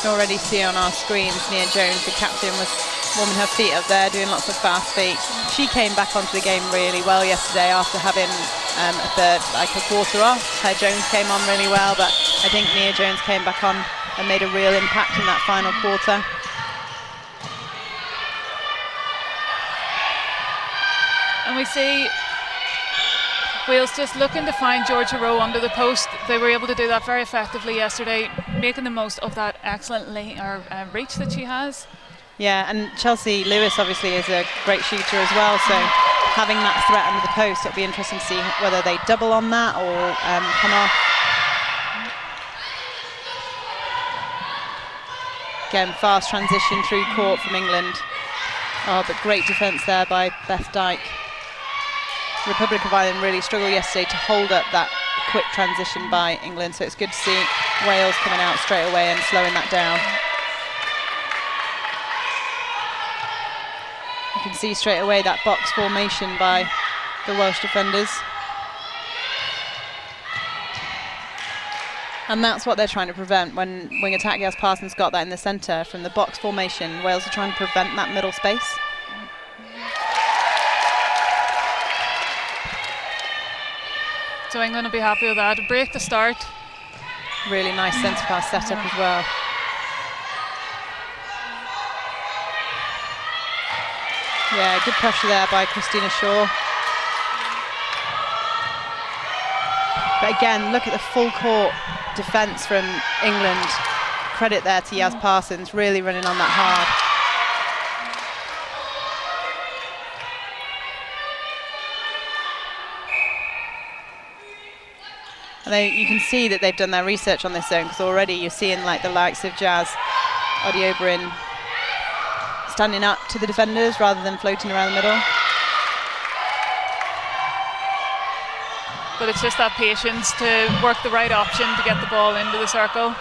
can already see on our screens Nia Jones, the captain, was warming her feet up there, doing lots of fast feet. She came back onto the game really well yesterday after having a quarter off. Her Jones came on really well, but I think Nia Jones came back on and made a real impact in that final quarter. And we see Wales just looking to find Georgia Rowe under the post. They were able to do that very effectively yesterday, making the most of that excellent reach that she has. Yeah, and Chelsea Lewis obviously is a great shooter as well, so having that threat under the post, it'll be interesting to see whether they double on that or come off. Again, fast transition through court from England. Oh, but great defence there by Beth Dyke. Republic of Ireland really struggled yesterday to hold up that quick transition by England, so it's good to see Wales coming out straight away and slowing that down. You can see straight away that box formation by the Welsh defenders. And that's what they're trying to prevent. When wing attack, Yaz Parsons got that in the centre from the box formation. Wales are trying to prevent that middle space. So England will be happy with that. A break to start. Really nice centre pass setup as well. Yeah, good pressure there by Christina Shaw. But again, look at the full court defence from England. Credit there to Yaz Parsons, really running on that hard. And you can see that they've done their research on this zone, because already you're seeing like the likes of Jazz Odiobrine standing up to the defenders rather than floating around the middle. But it's just that patience to work the right option to get the ball into the circle.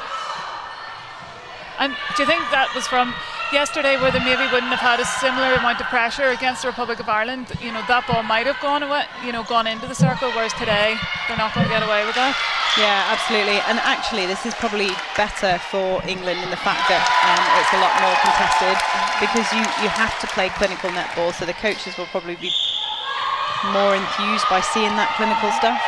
And do you think that was from yesterday, where they maybe wouldn't have had a similar amount of pressure against the Republic of Ireland? You know, that ball might have gone away, gone into the circle, whereas today they're not going to get away with that. Yeah, absolutely. And actually, this is probably better for England in the fact that it's a lot more contested, because you have to play clinical netball, so the coaches will probably be more enthused by seeing that clinical stuff.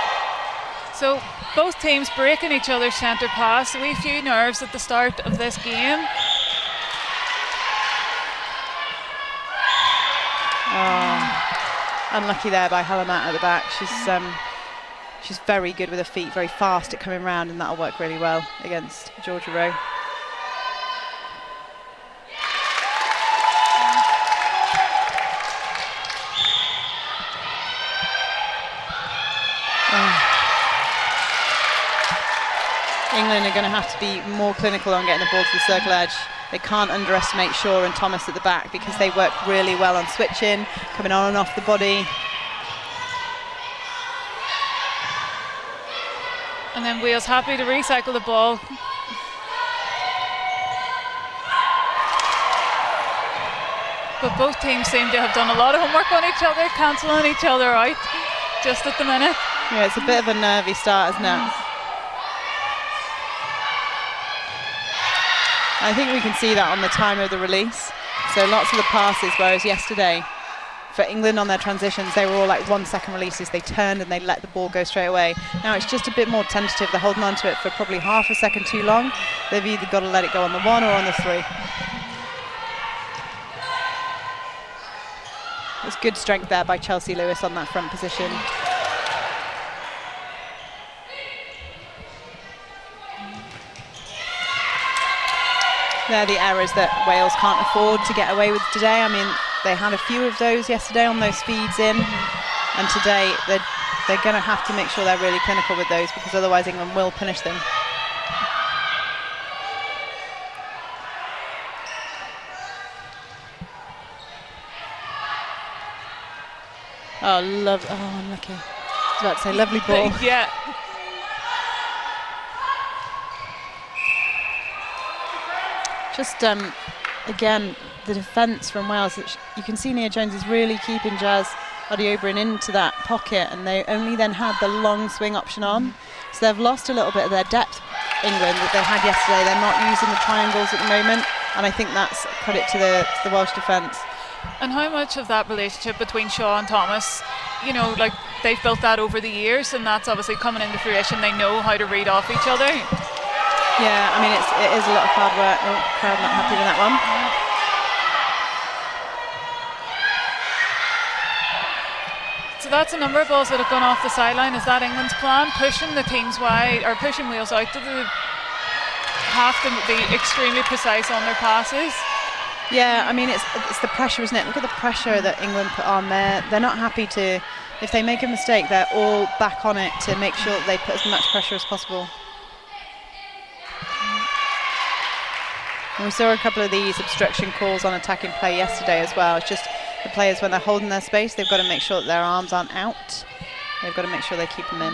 So both teams breaking each other's centre pass. A wee few nerves at the start of this game. Oh, unlucky there by Halamat at the back. She's very good with her feet, very fast at coming round, and that'll work really well against Georgia Rowe. England are going to have to be more clinical on getting the ball to the circle edge. They can't underestimate Shaw and Thomas at the back, because they work really well on switching, coming on and off the body. And then Wales happy to recycle the ball. But both teams seem to have done a lot of homework on each other, cancelling each other out just at the minute. Yeah, it's a bit of a nervy start, isn't it? I think we can see that on the time of the release. So lots of the passes, whereas yesterday, for England on their transitions, they were all like 1 second releases. They turned and they let the ball go straight away. Now it's just a bit more tentative. They're holding on to it for probably half a second too long. They've either got to let it go on the 1 or on the 3. There's good strength there by Chelsea Lewis on that front position. They're the errors that Wales can't afford to get away with today. I mean, they had a few of those yesterday on those feeds in, and today they're going to have to make sure they're really clinical with those, because otherwise England will punish them. Oh, unlucky. I was about to say, lovely ball. Yeah. Just, again, the defence from Wales, you can see Nia Jones is really keeping Jazz Odiobrine into that pocket, and they only then had the long swing option on. So they've lost a little bit of their depth England that they had yesterday. They're not using the triangles at the moment, and I think that's credit to the Welsh defence. And how much of that relationship between Shaw and Thomas, you know, like they've built that over the years, and that's obviously coming into fruition. They know how to read off each other. Yeah, I mean it is a lot of hard work. Oh, crowd not happy with that one. So that's a number of balls that have gone off the sideline. Is that England's plan? Pushing the teams wide, or pushing Wales out to have to be extremely precise on their passes. Yeah, I mean it's the pressure, isn't it? Look at the pressure that England put on there. They're not happy to, if they make a mistake, they're all back on it to make sure that they put as much pressure as possible. And we saw a couple of these obstruction calls on attacking play yesterday as well. It's just the players, when they're holding their space, they've got to make sure that their arms aren't out. They've got to make sure they keep them in.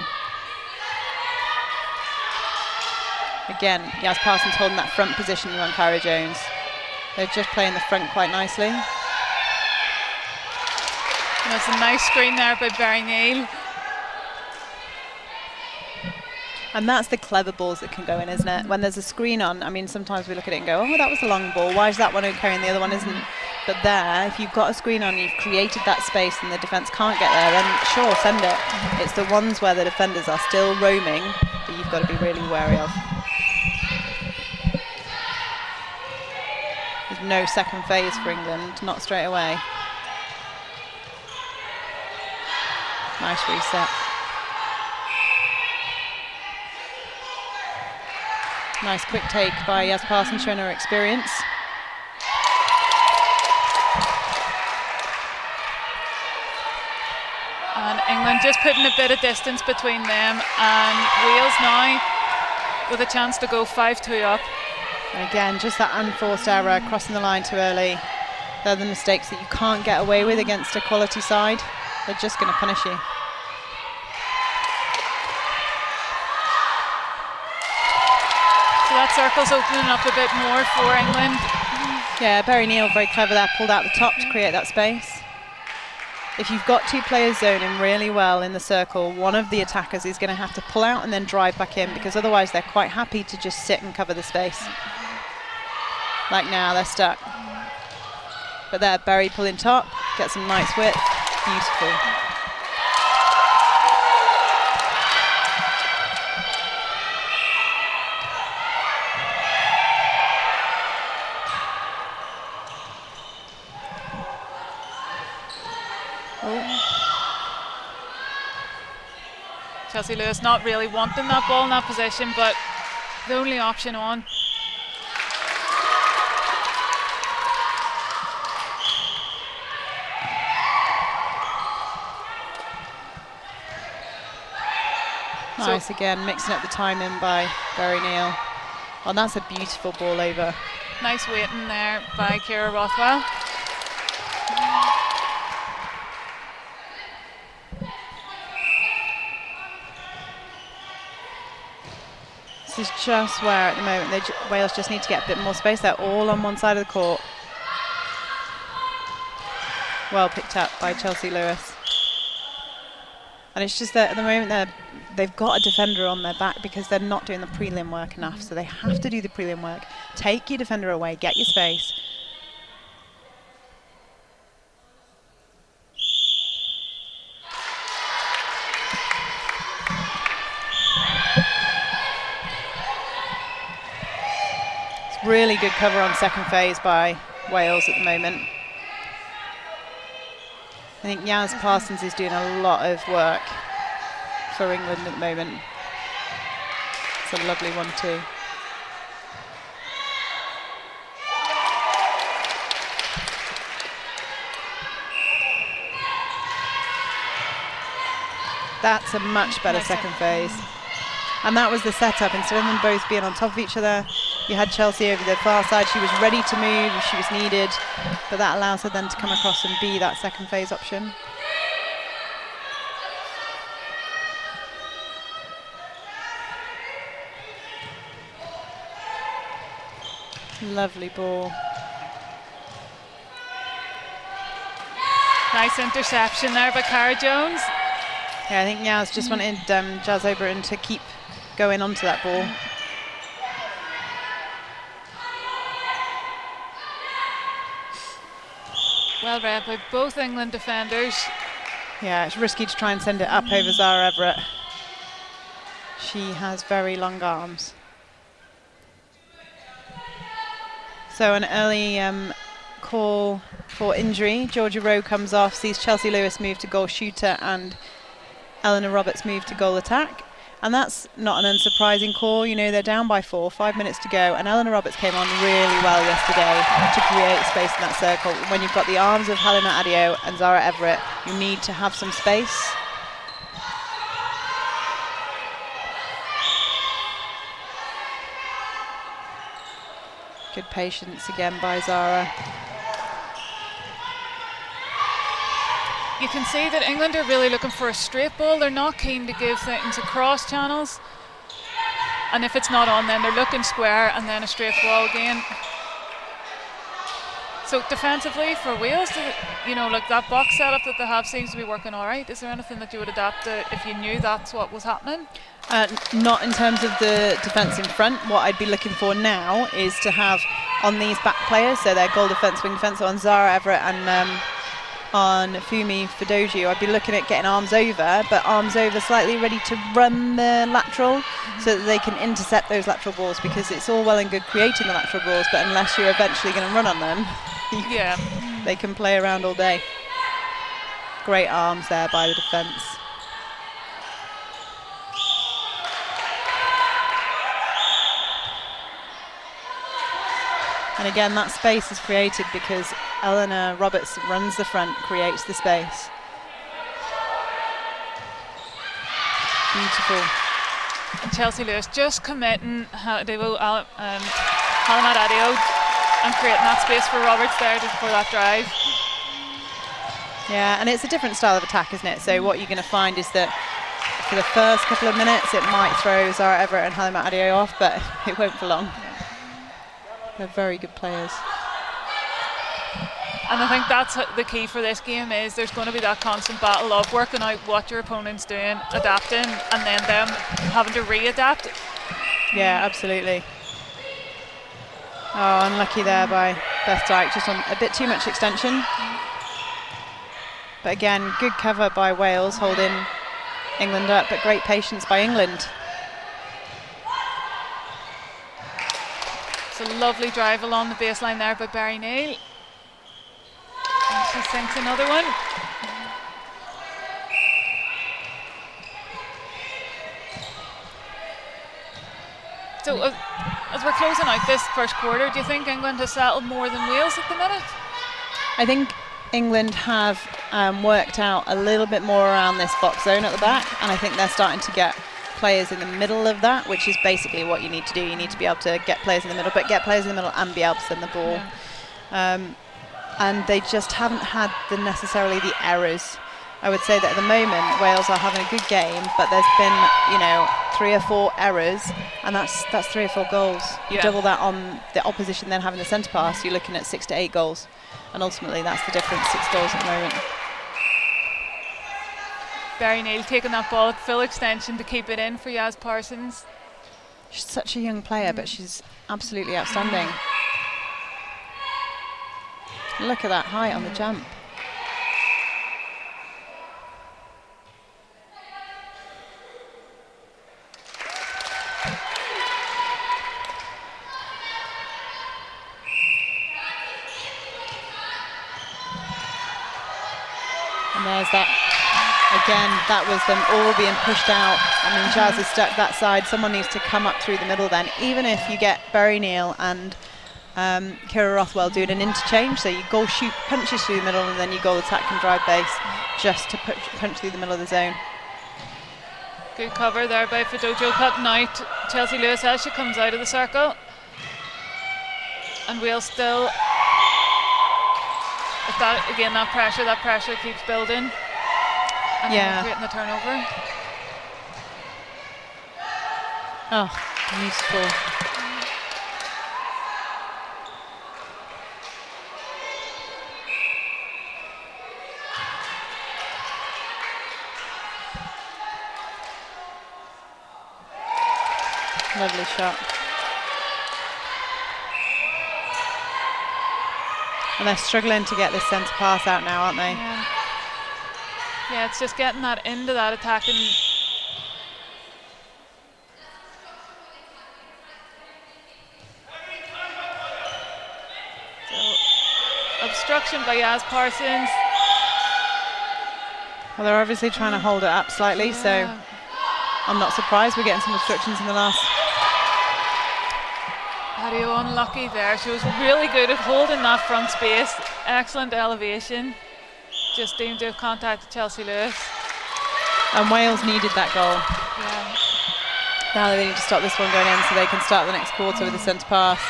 Again, Yaz Parsons holding that front position on Cara Jones. They're just playing the front quite nicely. That's a nice screen there by Barry Neal. And that's the clever balls that can go in, isn't it? When there's a screen on, I mean, sometimes we look at it and go, oh, that was a long ball. Why is that one okay and the other one isn't? But there, if you've got a screen on, you've created that space and the defence can't get there, then sure, send it. It's the ones where the defenders are still roaming that you've got to be really wary of. There's no second phase for England, not straight away. Nice reset. Nice quick take by Yaz Parsons, showing her experience. And England just putting a bit of distance between them, and Wales now with a chance to go 5-2 up. And again, just that unforced error, crossing the line too early. They're the mistakes that you can't get away with against a quality side. They're just going to punish you. So that circle's opening up a bit more for England. Yeah, Barry Neal, very clever there, pulled out the top to create that space. If you've got two players zoning really well in the circle, one of the attackers is going to have to pull out and then drive back in, because otherwise they're quite happy to just sit and cover the space. Like now, they're stuck. But there, Barry pulling top, get some nice width, beautiful. Chelsea Lewis not really wanting that ball in that position, but the only option on. Nice again, mixing up the timing by Barry Neal. Oh, that's a beautiful ball over. Nice waiting there by Ciara Rothwell. This is just where at the moment Wales just need to get a bit more space. They're all on one side of the court. Well picked up by Chelsea Lewis. And it's just that at the moment they've got a defender on their back because they're not doing the prelim work enough. So they have to do the prelim work. Take your defender away, get your space. Really good cover on second phase by Wales at the moment. I think Yaz Parsons is doing a lot of work for England at the moment. It's a lovely one too. That's a much better second phase. And that was the setup. Instead of them both being on top of each other, you had Chelsea over the far side. She was ready to move if she was needed, but that allows her then to come across and be that second phase option. Lovely ball. Nice interception there by Cara Jones. Yeah, I think Yaz just wanted Jazz Oberon to keep going onto that ball. Well read by both England defenders. Yeah, it's risky to try and send it up over Zara Everett. She has very long arms. So an early call for injury. Georgia Rowe comes off, sees Chelsea Lewis move to goal shooter and Eleanor Roberts move to goal attack. And that's not an unsurprising call. You know, they're down by 4, 5 minutes to go. And Eleanor Roberts came on really well yesterday to create space in that circle. When you've got the arms of Halima Adio and Zara Everett, you need to have some space. Good patience again by Zara. You can see that England are really looking for a straight ball. They're not keen to give things across channels. And if it's not on, then they're looking square and then a straight ball again. So defensively for Wales, you know, like that box setup that they have seems to be working all right. Is there anything that you would adapt to if you knew that's what was happening? Not in terms of the defence in front. What I'd be looking for now is to have on these back players, so their goal defence, wing defence, on Zara Everett and on Fumi Fidoju, I'd be looking at getting arms over, but arms over slightly ready to run the lateral so that they can intercept those lateral balls, because it's all well and good creating the lateral balls, but unless you're eventually going to run on them, yeah, they can play around all day. Great arms there by the defence. And again, that space is created because Eleanor Roberts runs the front, creates the space. Beautiful. And Chelsea Lewis just committing Halimat Adio and creating that space for Roberts there for that drive. Yeah, and it's a different style of attack, isn't it? So what you're going to find is that for the first couple of minutes, it might throw Zara Everett and Halimat Adio off, but it won't for long. They're very good players. And I think that's the key for this game, is there's going to be that constant battle of working out what your opponent's doing, adapting, and then them having to readapt. Yeah, absolutely. Oh, unlucky there by Beth Dyke, just on a bit too much extension. But again, good cover by Wales, holding England up, but great patience by England. It's a lovely drive along the baseline there by Barry Neal. And she sinks another one. So as we're closing out this first quarter, do you think England has settled more than Wales at the minute? I think England have worked out a little bit more around this box zone at the back, and I think they're starting to get players in the middle of that, which is basically what you need to do. You need to be able to get players in the middle, but get players in the middle and be able to send the ball. Yeah. And they just haven't had necessarily the errors. I would say that at the moment Wales are having a good game, but there's been, you know, 3 or 4 errors, and that's 3 or 4 goals. You double that on the opposition then having the centre pass, you're looking at 6 to 8 goals, and ultimately that's the difference, 6 goals at the moment. Barry Neal taking that ball at full extension to keep it in for Yaz Parsons. She's such a young player, but she's absolutely outstanding. Look at that height on the jump. And there's that. Again, that was them all being pushed out. I mean, Jazz is stuck that side. Someone needs to come up through the middle then. Even if you get Barry Neal and Kira Rothwell doing an interchange, so you goal shoot, punches through the middle, and then you goal attack and drive base just to punch through the middle of the zone. Good cover there by Fidojo, cutting out Chelsea Lewis as she comes out of the circle. And Wales still, if that, again, that pressure keeps building. And creating the turnover. Oh, beautiful. Lovely shot. And they're struggling to get this centre pass out now, aren't they? Yeah, it's just getting that into that attacking. So, obstruction by Yaz Parsons. Well, they're obviously trying to hold it up slightly, so I'm not surprised we're getting some obstructions in the last. Adio unlucky there. She was really good at holding that front space. Excellent elevation. Just deemed to have contacted Chelsea Lewis. And Wales needed that goal. Yeah. Now they need to stop this one going in so they can start the next quarter with a centre pass.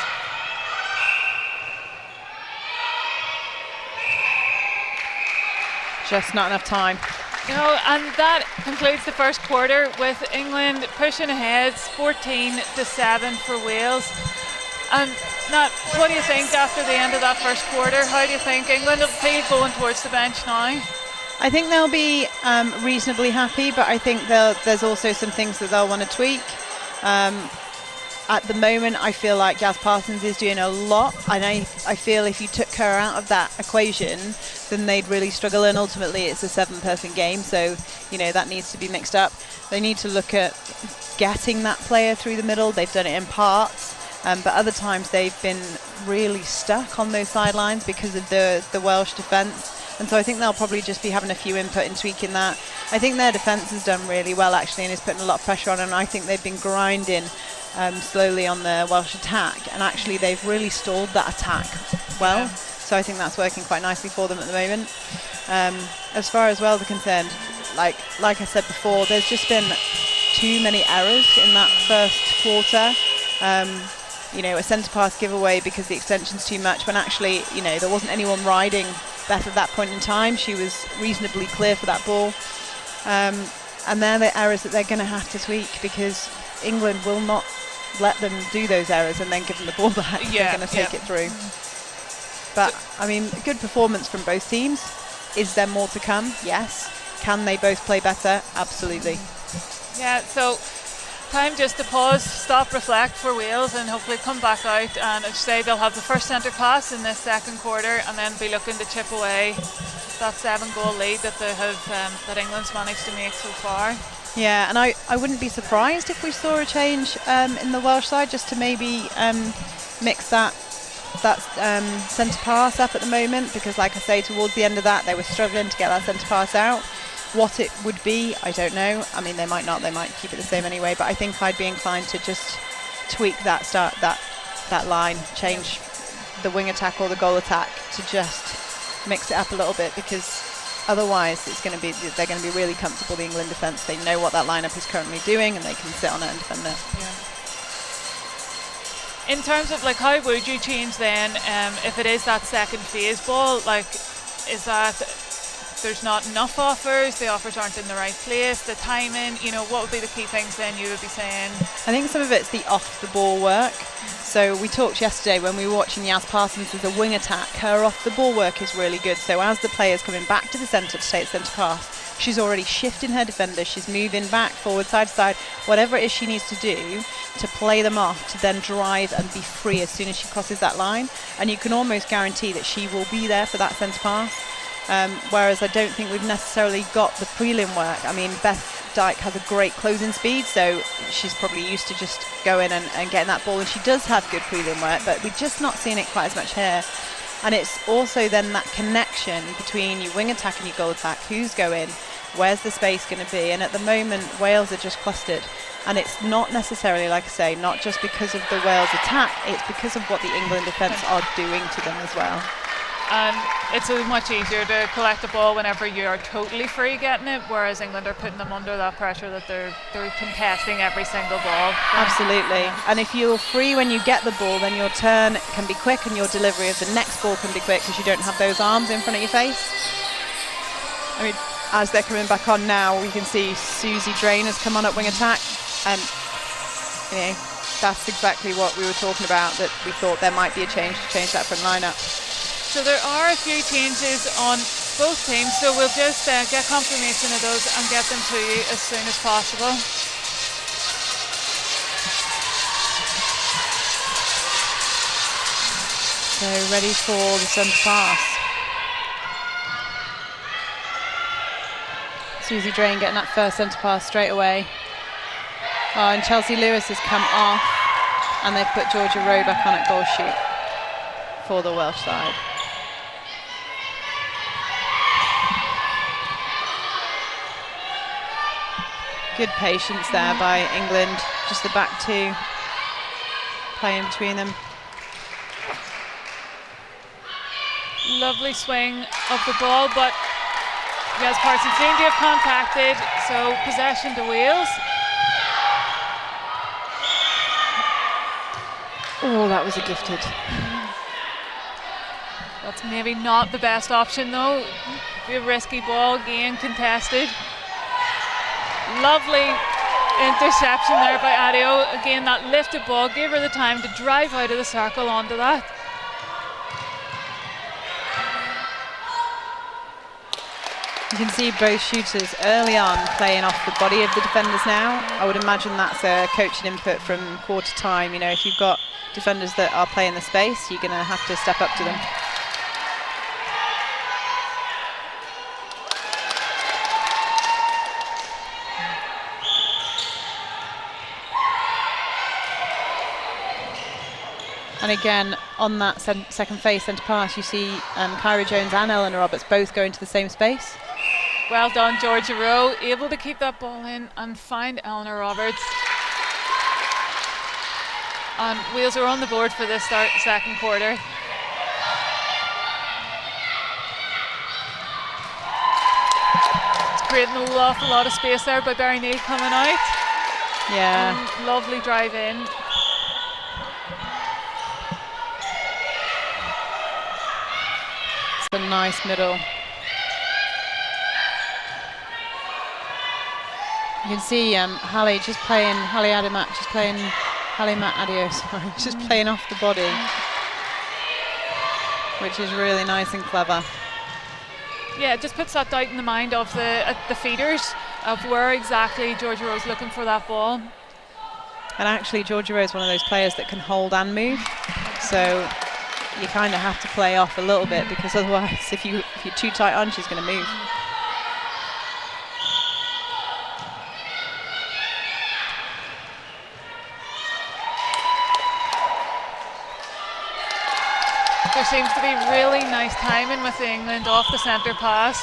Just not enough time. No, and that concludes the first quarter with England pushing ahead 14-7 for Wales. And Nat, what do you think after the end of that first quarter? How do you think England will feel going towards the bench now? I think they'll be reasonably happy, but I think there's also some things that they'll want to tweak. At the moment, I feel like Yaz Parsons is doing a lot, and I feel if you took her out of that equation, then they'd really struggle, and ultimately it's a 7-person game, so that needs to be mixed up. They need to look at getting that player through the middle. They've done it in parts, but other times they've been really stuck on those sidelines because of the Welsh defence. And so I think they'll probably just be having a few input and tweaking that. I think their defence has done really well, actually, and is putting a lot of pressure on, and I think they've been grinding slowly on the Welsh attack, and actually they've really stalled that attack well. Yeah. So I think that's working quite nicely for them at the moment. As far as Wales are concerned, like I said before, there's just been too many errors in that first quarter. A centre pass giveaway because the extension's too much, when actually, there wasn't anyone riding Beth at that point in time. She was reasonably clear for that ball. And they're the errors that they're going to have to tweak, because England will not let them do those errors and then give them the ball back. They're going to take it through. But, good performance from both teams. Is there more to come? Yes. Can they both play better? Absolutely. Yeah, so time just to pause, stop, reflect for Wales, and hopefully come back out, and as you say, they'll have the first centre pass in this second quarter, and then be looking to chip away that 7-goal lead that they have that England's managed to make so far. Yeah, and I wouldn't be surprised if we saw a change in the Welsh side, just to maybe mix that centre pass up at the moment, because like I say, towards the end of that they were struggling to get that centre pass out. What it would be, I don't know. They might not, they might keep it the same anyway, but I think I'd be inclined to just tweak that line, change the wing attack or the goal attack to just mix it up a little bit, because otherwise they're going to be really comfortable, the England defence. They know what that lineup is currently doing, and they can sit on it and defend it. Yeah. In terms of how would you change then if it is that second phase ball? Is that there's not enough offers, the offers aren't in the right place, the timing, what would be the key things then you would be saying? I think some of it's the off the ball work. So we talked yesterday when we were watching Yaz Parsons as a wing attack, her off the ball work is really good. So as the player's coming back to the centre to take the centre pass, she's already shifting her defender, she's moving back, forward, side to side, whatever it is she needs to do to play them off, to then drive and be free as soon as she crosses that line. And you can almost guarantee that she will be there for that centre pass. Whereas I don't think we've necessarily got the prelim work. Beth Dyke has a great closing speed, so she's probably used to just going and getting that ball, and she does have good prelim work, but we're just not seeing it quite as much here. And it's also then that connection between your wing attack and your goal attack. Who's going? Where's the space going to be? And at the moment, Wales are just clustered. And it's not necessarily, like I say, not just because of the Wales attack, it's because of what the England defence are doing to them as well. And it's so much easier to collect the ball whenever you are totally free getting it, whereas England are putting them under that pressure that they're contesting every single ball. Absolutely. And if you're free when you get the ball, then your turn can be quick and your delivery of the next ball can be quick, because you don't have those arms in front of your face. As they're coming back on now, we can see Susie Drain has come on at wing attack, and that's exactly what we were talking about, that we thought there might be a change to change that front lineup. So there are a few changes on both teams, so we'll just get confirmation of those and get them to you as soon as possible. So ready for the centre pass. Susie Drain getting that first centre pass straight away. Oh, and Chelsea Lewis has come off, and they've put Georgia Rowe back on at goal shoot for the Welsh side. Good patience there by England. Just the back two playing between them. Lovely swing of the ball, but Jazz Parsons seemed to have contacted, so possession to Wales. Oh, that was a gifted. That's maybe not the best option though. A risky ball, again contested. Lovely interception there by Adio. Again, that lifted ball gave her the time to drive out of the circle onto that. You can see both shooters early on playing off the body of the defenders now. I would imagine that's a coaching input from quarter time. You know, if you've got defenders that are playing the space, you're going to have to step up to them. And again, on that second phase centre pass, you see Kyra Jones and Eleanor Roberts both go into the same space. Well done, Georgia Rowe, able to keep that ball in and find Eleanor Roberts. And Wales are on the board for this second quarter. It's creating an awful lot of space there by Barry Neal coming out. Yeah. And lovely drive in. It's a nice middle. You can see Hallie Matt Adio, sorry, just playing off the body, which is really nice and clever. Yeah, it just puts that doubt in the mind of the feeders of where exactly Georgia Rowe's looking for that ball. And actually, Georgia Rowe is one of those players that can hold and move, so you kind of have to play off a little bit, because otherwise, if you're too tight on, she's going to move. There seems to be really nice timing with England off the centre pass.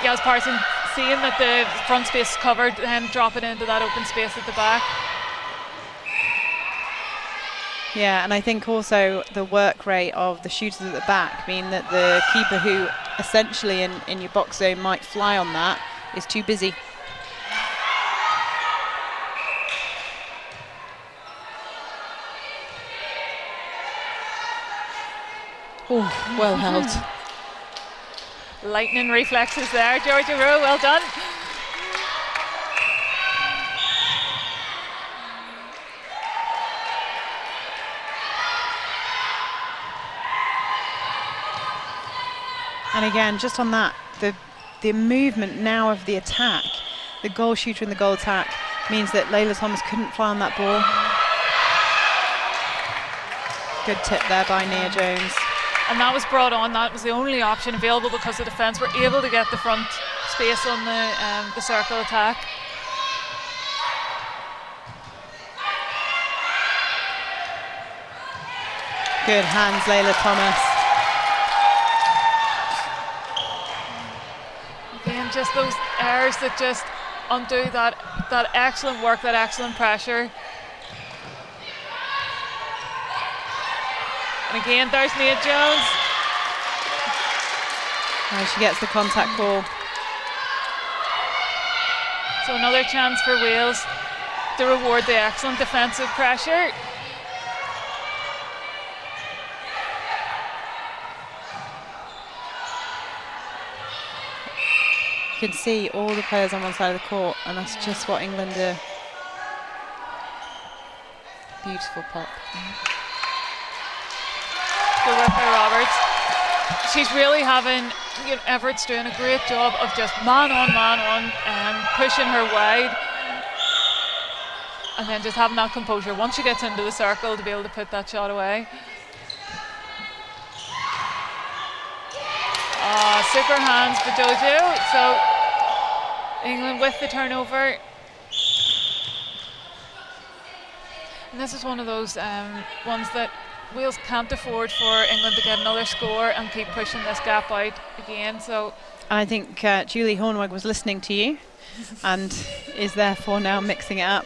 Yaz Parsons seeing that the front space is covered, then drop it into that open space at the back. Yeah, and I think also the work rate of the shooters at the back mean that the keeper, who essentially in your box zone might fly on that, is too busy. Oh, well held. Lightning reflexes there, Georgia Rowe, well done. And again, just on that, the movement now of the attack, the goal shooter in the goal attack, means that Layla Thomas couldn't fly on that ball. Good tip there by Nia Jones. And that was brought on, that was the only option available because the defence were able to get the front space on the circle attack. Good hands, Layla Thomas. Again, just those errors that just undo that excellent work, that excellent pressure. And again, there's Nia Jones. Oh, she gets the contact call. So another chance for Wales to reward the excellent defensive pressure. You can see all the players on one side of the court, and that's just what England do. Beautiful pop. Good work by Roberts. She's really having, Everett's doing a great job of just man on, pushing her wide, and then just having that composure once she gets into the circle to be able to put that shot away. Super hands for Jojo. So England with the turnover. And this is one of those ones that Wales can't afford for England to get another score and keep pushing this gap out again. So I think Julie Hornweg was listening to you and is therefore now mixing it up.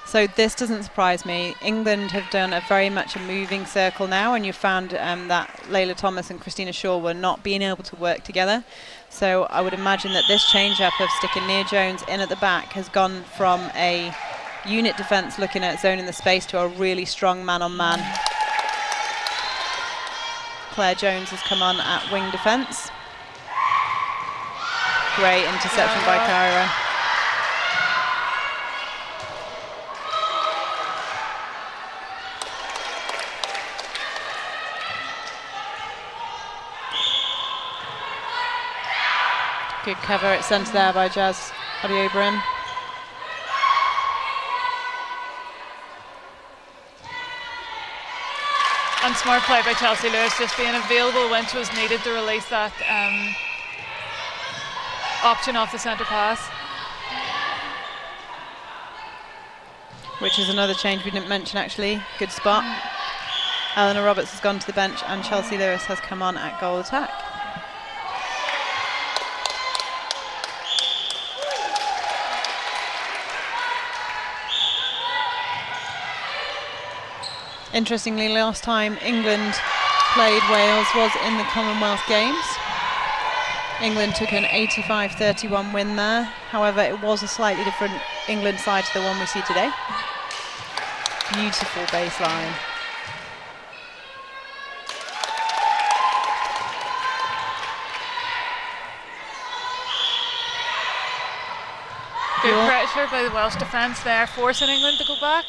So this doesn't surprise me. England have done a very much a moving circle now, and you found that Layla Thomas and Christina Shaw were not being able to work together. So I would imagine that this change-up of sticking Nia Jones in at the back has gone from a unit defence looking at zoning the space to a really strong man-on-man. Claire Jones has come on at wing defence. Great interception by Kyra. Good cover at centre there by Jazz Adeobrim. And smart play by Chelsea Lewis, just being available when she was needed to release that option off the centre pass. Which is another change we didn't mention actually. Good spot. Eleanor Roberts has gone to the bench and Chelsea Lewis has come on at goal attack. Interestingly, last time England played Wales was in the Commonwealth Games. England took an 85-31 win there. However, it was a slightly different England side to the one we see today. Beautiful baseline. Good pressure by the Welsh defence there, forcing England to go back.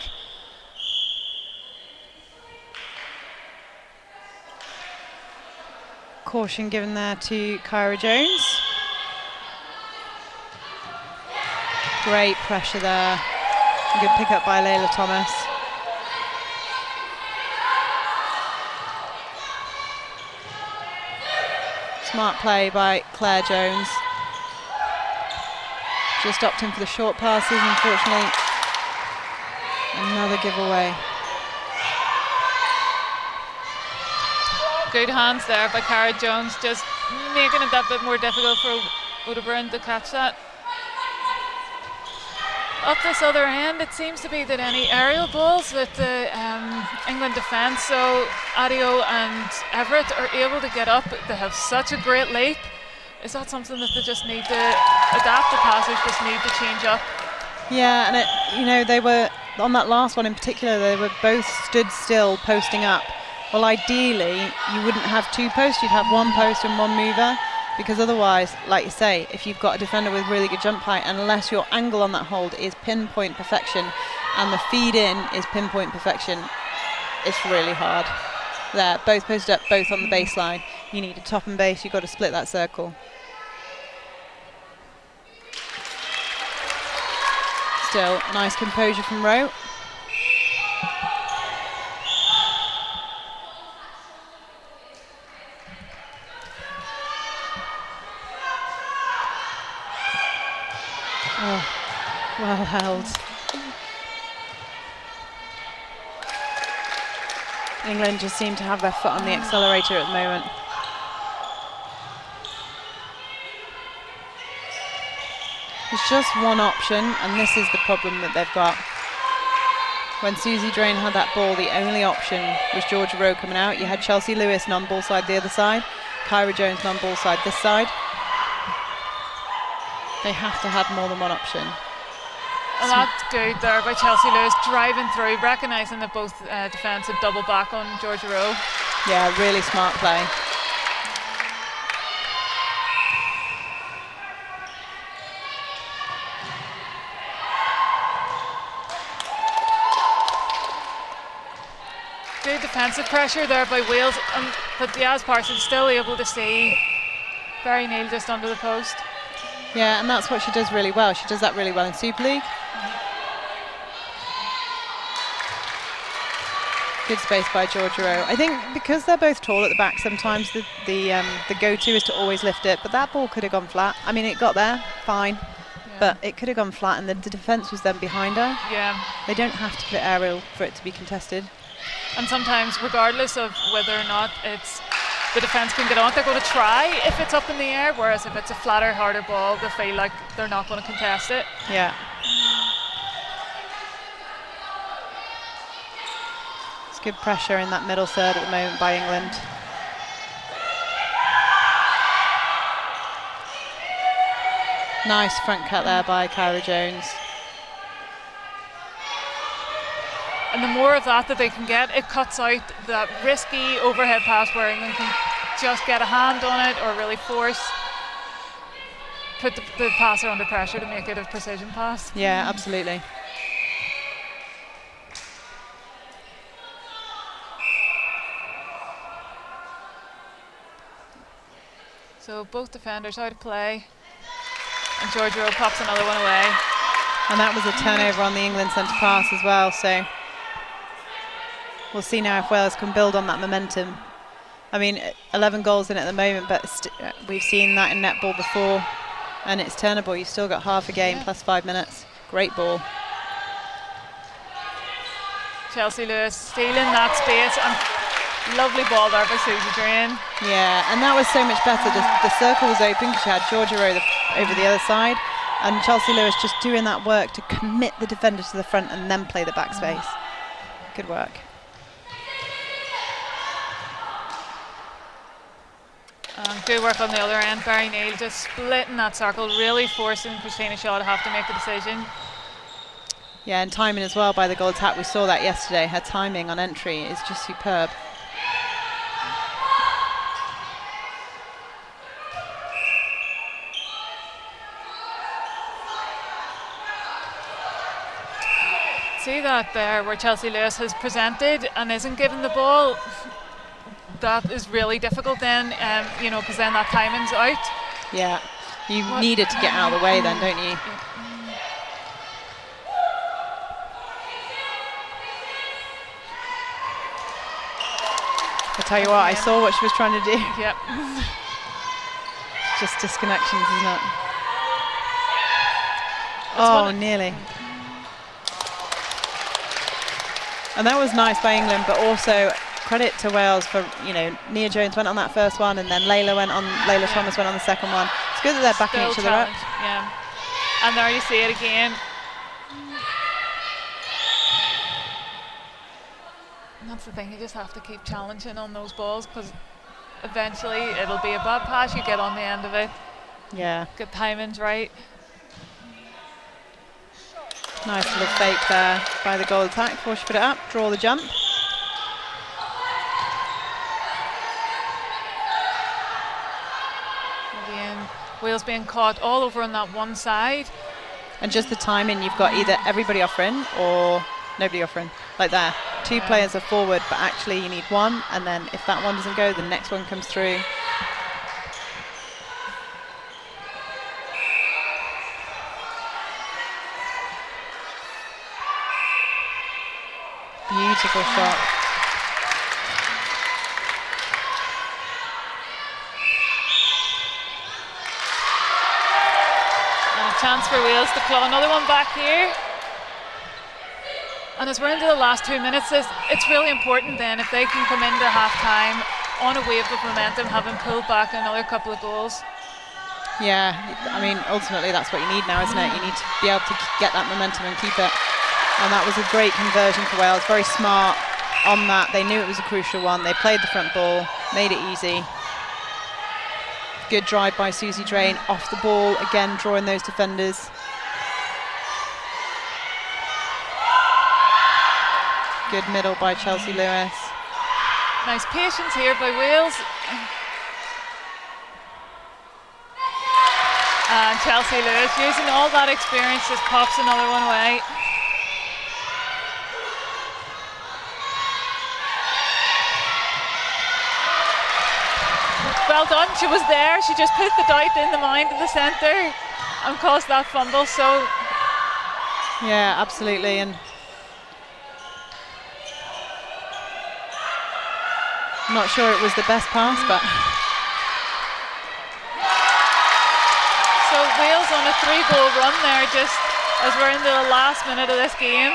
Caution given there to Kyra Jones. Great pressure there. Good pick up by Layla Thomas. Smart play by Claire Jones. Just opting for the short passes, unfortunately. Another giveaway. Good hands there by Cara Jones, just making it that bit more difficult for Odebrun to catch that. Up this other end, it seems to be that any aerial balls that the England defence, so Adio and Everett, are able to get up. They have such a great leap. Is that something that they just need to adapt the passage, just need to change up? Yeah, and they were, on that last one in particular, they were both stood still, posting up. Well, ideally, you wouldn't have two posts, you'd have one post and one mover, because otherwise, like you say, if you've got a defender with really good jump height, unless your angle on that hold is pinpoint perfection and the feed in is pinpoint perfection, it's really hard. There, both posted up, both on the baseline. You need a top and base, you've got to split that circle. Still, nice composure from Rowe. Oh, well held. England just seem to have their foot on the accelerator at the moment. There's just one option, and this is the problem that they've got. When Susie Drain had that ball, the only option was Georgia Rowe coming out. You had Chelsea Lewis non-ball side the other side, Kyra Jones non-ball side this side. They have to have more than one option. And that's good there by Chelsea Lewis, driving through, recognising that both defence had double back on Georgia Rowe. Yeah, really smart play. Good defensive pressure there by Wales, but Diaz Parsons still able to see Barry Neal just under the post. Yeah, and that's what she does really well. She does that really well in Super League. Good space by Georgia Rowe. I think because they're both tall at the back, sometimes the go-to is to always lift it, but that ball could have gone flat. I mean, it got there, fine, but it could have gone flat, and the defence was then behind her. Yeah. They don't have to put aerial for it to be contested. And sometimes, regardless of whether or not it's the defence can get on, they're going to try if it's up in the air, whereas if it's a flatter, harder ball, they feel like they're not going to contest it. Yeah. Good pressure in that middle third at the moment by England. Nice front cut there by Kyra Jones. And the more of that they can get, it cuts out that risky overhead pass where England can just get a hand on it or really put the passer under pressure to make it a precision pass. Yeah, absolutely. So both defenders out of play, and Georgia Rowe pops another one away. And that was a turnover on the England centre pass as well, so we'll see now if Wales can build on that momentum. I mean, 11 goals in at the moment, but we've seen that in netball before, and it's turnable. You've still got half a game plus 5 minutes. Great ball. Chelsea Lewis stealing that space, and lovely ball there by Susie Drain. Yeah, and that was so much better. The circle was open because you had Georgia Rowe over the other side, and Chelsea Lewis just doing that work to commit the defender to the front and then play the back space. Good work. Good work on the other end. Barry Neal just splitting that circle, really forcing Christina Shaw to have to make a decision. Yeah, and timing as well by the gold tap. We saw that yesterday. Her timing on entry is just superb. See that there where Chelsea Lewis has presented and isn't given the ball. That is really difficult then, because then that timing's out. Yeah, you needed to get out of the way then, don't you? I tell you what, I saw what she was trying to do. Yep. Just disconnections, isn't it? Nearly. And that was nice by England, but also credit to Wales for, Nia Jones went on that first one, and then Layla Thomas went on the second one. It's good that they're backing each other up. Yeah. And there you see it again. And that's the thing, you just have to keep challenging on those balls, because eventually it'll be a bad pass, you get on the end of it. Yeah. Get timings right. Nice little fake there by the goal attack before she put it up, draw the jump. Wales being caught all over on that one side. And just the timing, you've got either everybody offering or nobody offering, like there. Two players are forward, but actually you need one, and then if that one doesn't go, the next one comes through. Beautiful shot. And a chance for Wales to claw another one back here. And as we're into the last 2 minutes, it's really important then if they can come into half-time on a wave of momentum, having pulled back another couple of goals. Yeah, I mean, ultimately that's what you need now, isn't it? You need to be able to get that momentum and keep it. And that was a great conversion for Wales, very smart on that. They knew it was a crucial one. They played the front ball, made it easy. Good drive by Susie Drain, off the ball, again drawing those defenders. Good middle by Chelsea Lewis. Nice patience here by Wales. And Chelsea Lewis using all that experience, just pops another one away. Well done, she was there, she just put the doubt in the mind of the centre and caused that fumble, so... Yeah, absolutely, and I'm not sure it was the best pass, but... So Wales on a 3-goal run there, just as we're into the last minute of this game.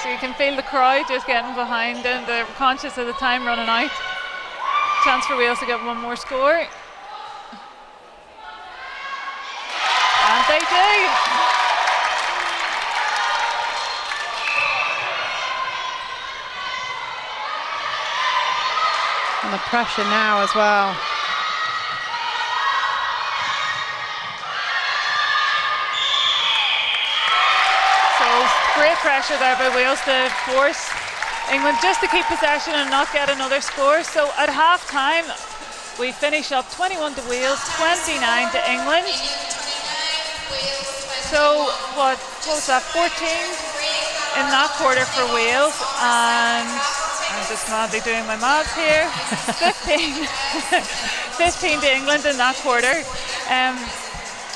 So you can feel the crowd just getting behind them. They're conscious of the time running out. Chance for Wales to get one more score. And they do. And the pressure now as well. Great pressure there by Wales to force England just to keep possession and not get another score. So at half time we finish up 21 to Wales, 29 to England. So what was that, 14 in that quarter for Wales, and I'm just madly doing my maths here. 15 to England in that quarter.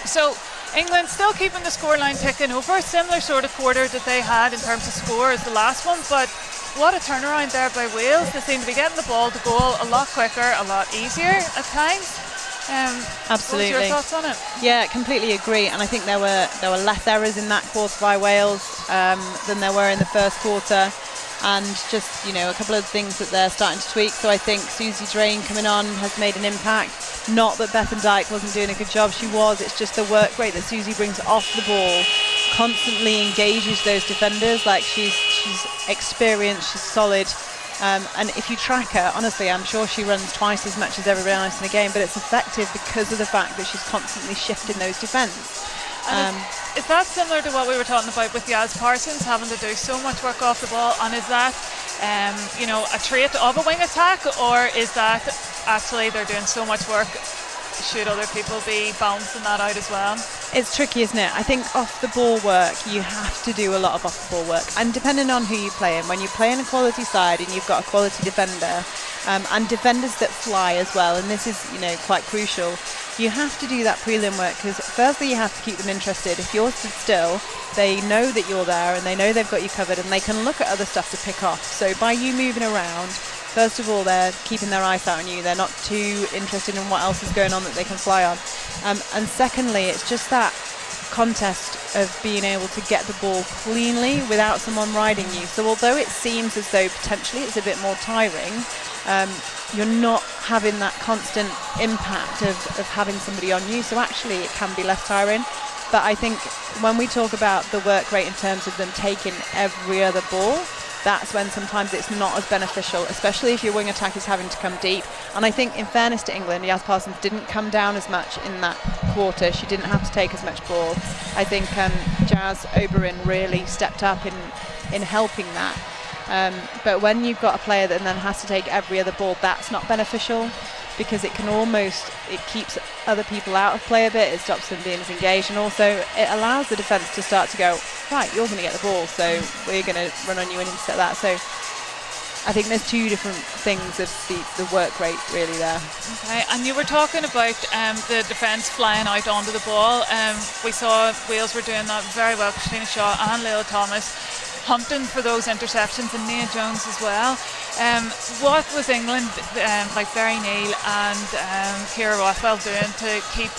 So England still keeping the scoreline ticking over, similar sort of quarter that they had in terms of score as the last one, but what a turnaround there by Wales. They seem to be getting the ball to goal a lot quicker, a lot easier at times. Absolutely. What was your thoughts on it? Yeah, completely agree, and I think there were less errors in that quarter by Wales than there were in the first quarter, and just, you know, a couple of things that they're starting to tweak. So I think Susie Drain coming on has made an impact. Not that Bethan Dyke wasn't doing a good job, she was. It's just the work rate that Susie brings off the ball, constantly engages those defenders. Like, she's experienced, she's solid, and if you track her, honestly, I'm sure she runs twice as much as everybody else in the game, but it's effective because of the fact that she's constantly shifting those defence. Is that similar to what we were talking about with Yaz Parsons having to do so much work off the ball, and is that you know, a trait of a wing attack, or is that actually they're doing so much work, should other people be balancing that out as well? It's tricky, isn't it? I think off the ball work, you have to do a lot of off the ball work, and depending on who you play in, when you play in a quality side and you've got a quality defender, and defenders that fly as well, and this is, you know, quite crucial, you have to do that prelim work, because firstly you have to keep them interested. If you're stood still, they know that you're there and they know they've got you covered, and they can look at other stuff to pick off. So by you moving around, first of all, they're keeping their eyes out on you. They're not too interested in what else is going on that they can fly on. And secondly, it's just that contest of being able to get the ball cleanly without someone riding you. So although it seems as though potentially it's a bit more tiring, you're not having that constant impact of having somebody on you. So actually it can be less tiring. But I think when we talk about the work rate in terms of them taking every other ball, that's when sometimes it's not as beneficial, especially if your wing attack is having to come deep. And I think, in fairness to England, Yaz Parsons didn't come down as much in that quarter. She didn't have to take as much ball. I think Jazz Oberon really stepped up in helping that. But when you've got a player that then has to take every other ball, that's not beneficial, because it keeps other people out of play a bit. It stops them being as engaged, and also it allows the defence to start to go, right, you're going to get the ball, so we're going to run on you and intercept that. So I think there's two different things of the work rate really there. Okay, and you were talking about the defence flying out onto the ball. We saw Wales were doing that very well. Christina Shaw and Leila Thomas hunting for those interceptions, and Nia Jones as well. What was England, like Barry Neal and Ciara Rothwell, doing to keep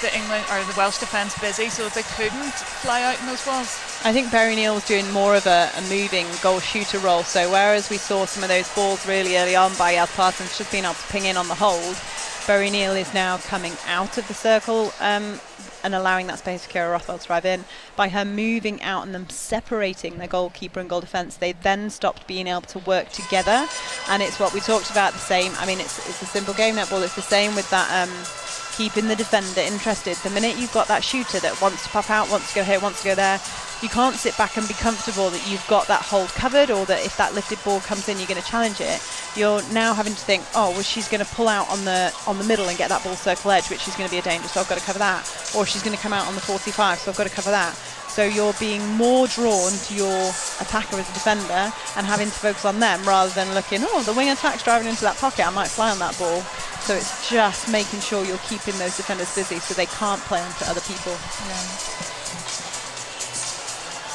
the England or the Welsh defence busy so that they couldn't fly out in those balls? I think Barry Neal was doing more of a moving goal shooter role. So whereas we saw some of those balls really early on by Yaz Parsons just being able to ping in on the hold, Barry Neal is now coming out of the circle and allowing that space for Ciara Rothwell to drive in. By her moving out and them separating the goalkeeper and goal defence, they then stopped being able to work together. And it's what we talked about, the same. I mean, it's a simple game, netball. It's the same with that keeping the defender interested. The minute you've got that shooter that wants to pop out, wants to go here, wants to go there, you can't sit back and be comfortable that you've got that hold covered, or that if that lifted ball comes in, you're going to challenge it. You're now having to think, oh, well, she's going to pull out on the middle and get that ball circle edge, which is going to be a danger, so I've got to cover that. Or she's going to come out on the 45, so I've got to cover that. So you're being more drawn to your attacker as a defender and having to focus on them rather than looking, oh, the wing attack's driving into that pocket, I might fly on that ball. So it's just making sure you're keeping those defenders busy so they can't play onto other people. Yeah.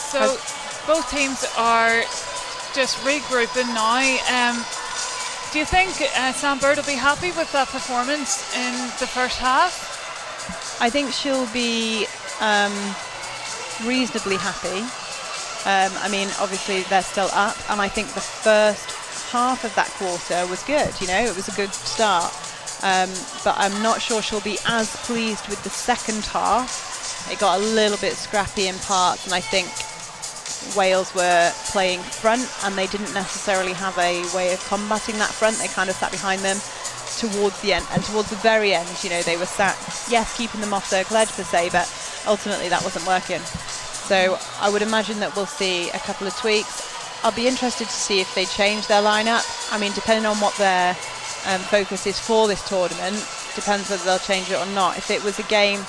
So both teams are just regrouping now. Do you think Sam Bird will be happy with that performance in the first half? I think she'll be reasonably happy. I mean, obviously they're still up, and I think the first half of that quarter was good. You know, it was a good start, but I'm not sure she'll be as pleased with the second half. It got a little bit scrappy in parts, and I think Wales were playing front, and they didn't necessarily have a way of combating that front. They kind of sat behind them towards the end, and towards the very end, you know, they were sat, yes, keeping them off circle edge per se, but ultimately that wasn't working. So I would imagine that we'll see a couple of tweaks. I'll be interested to see if they change their lineup. I mean, depending on what their focus is for this tournament, depends whether they'll change it or not. If it was a game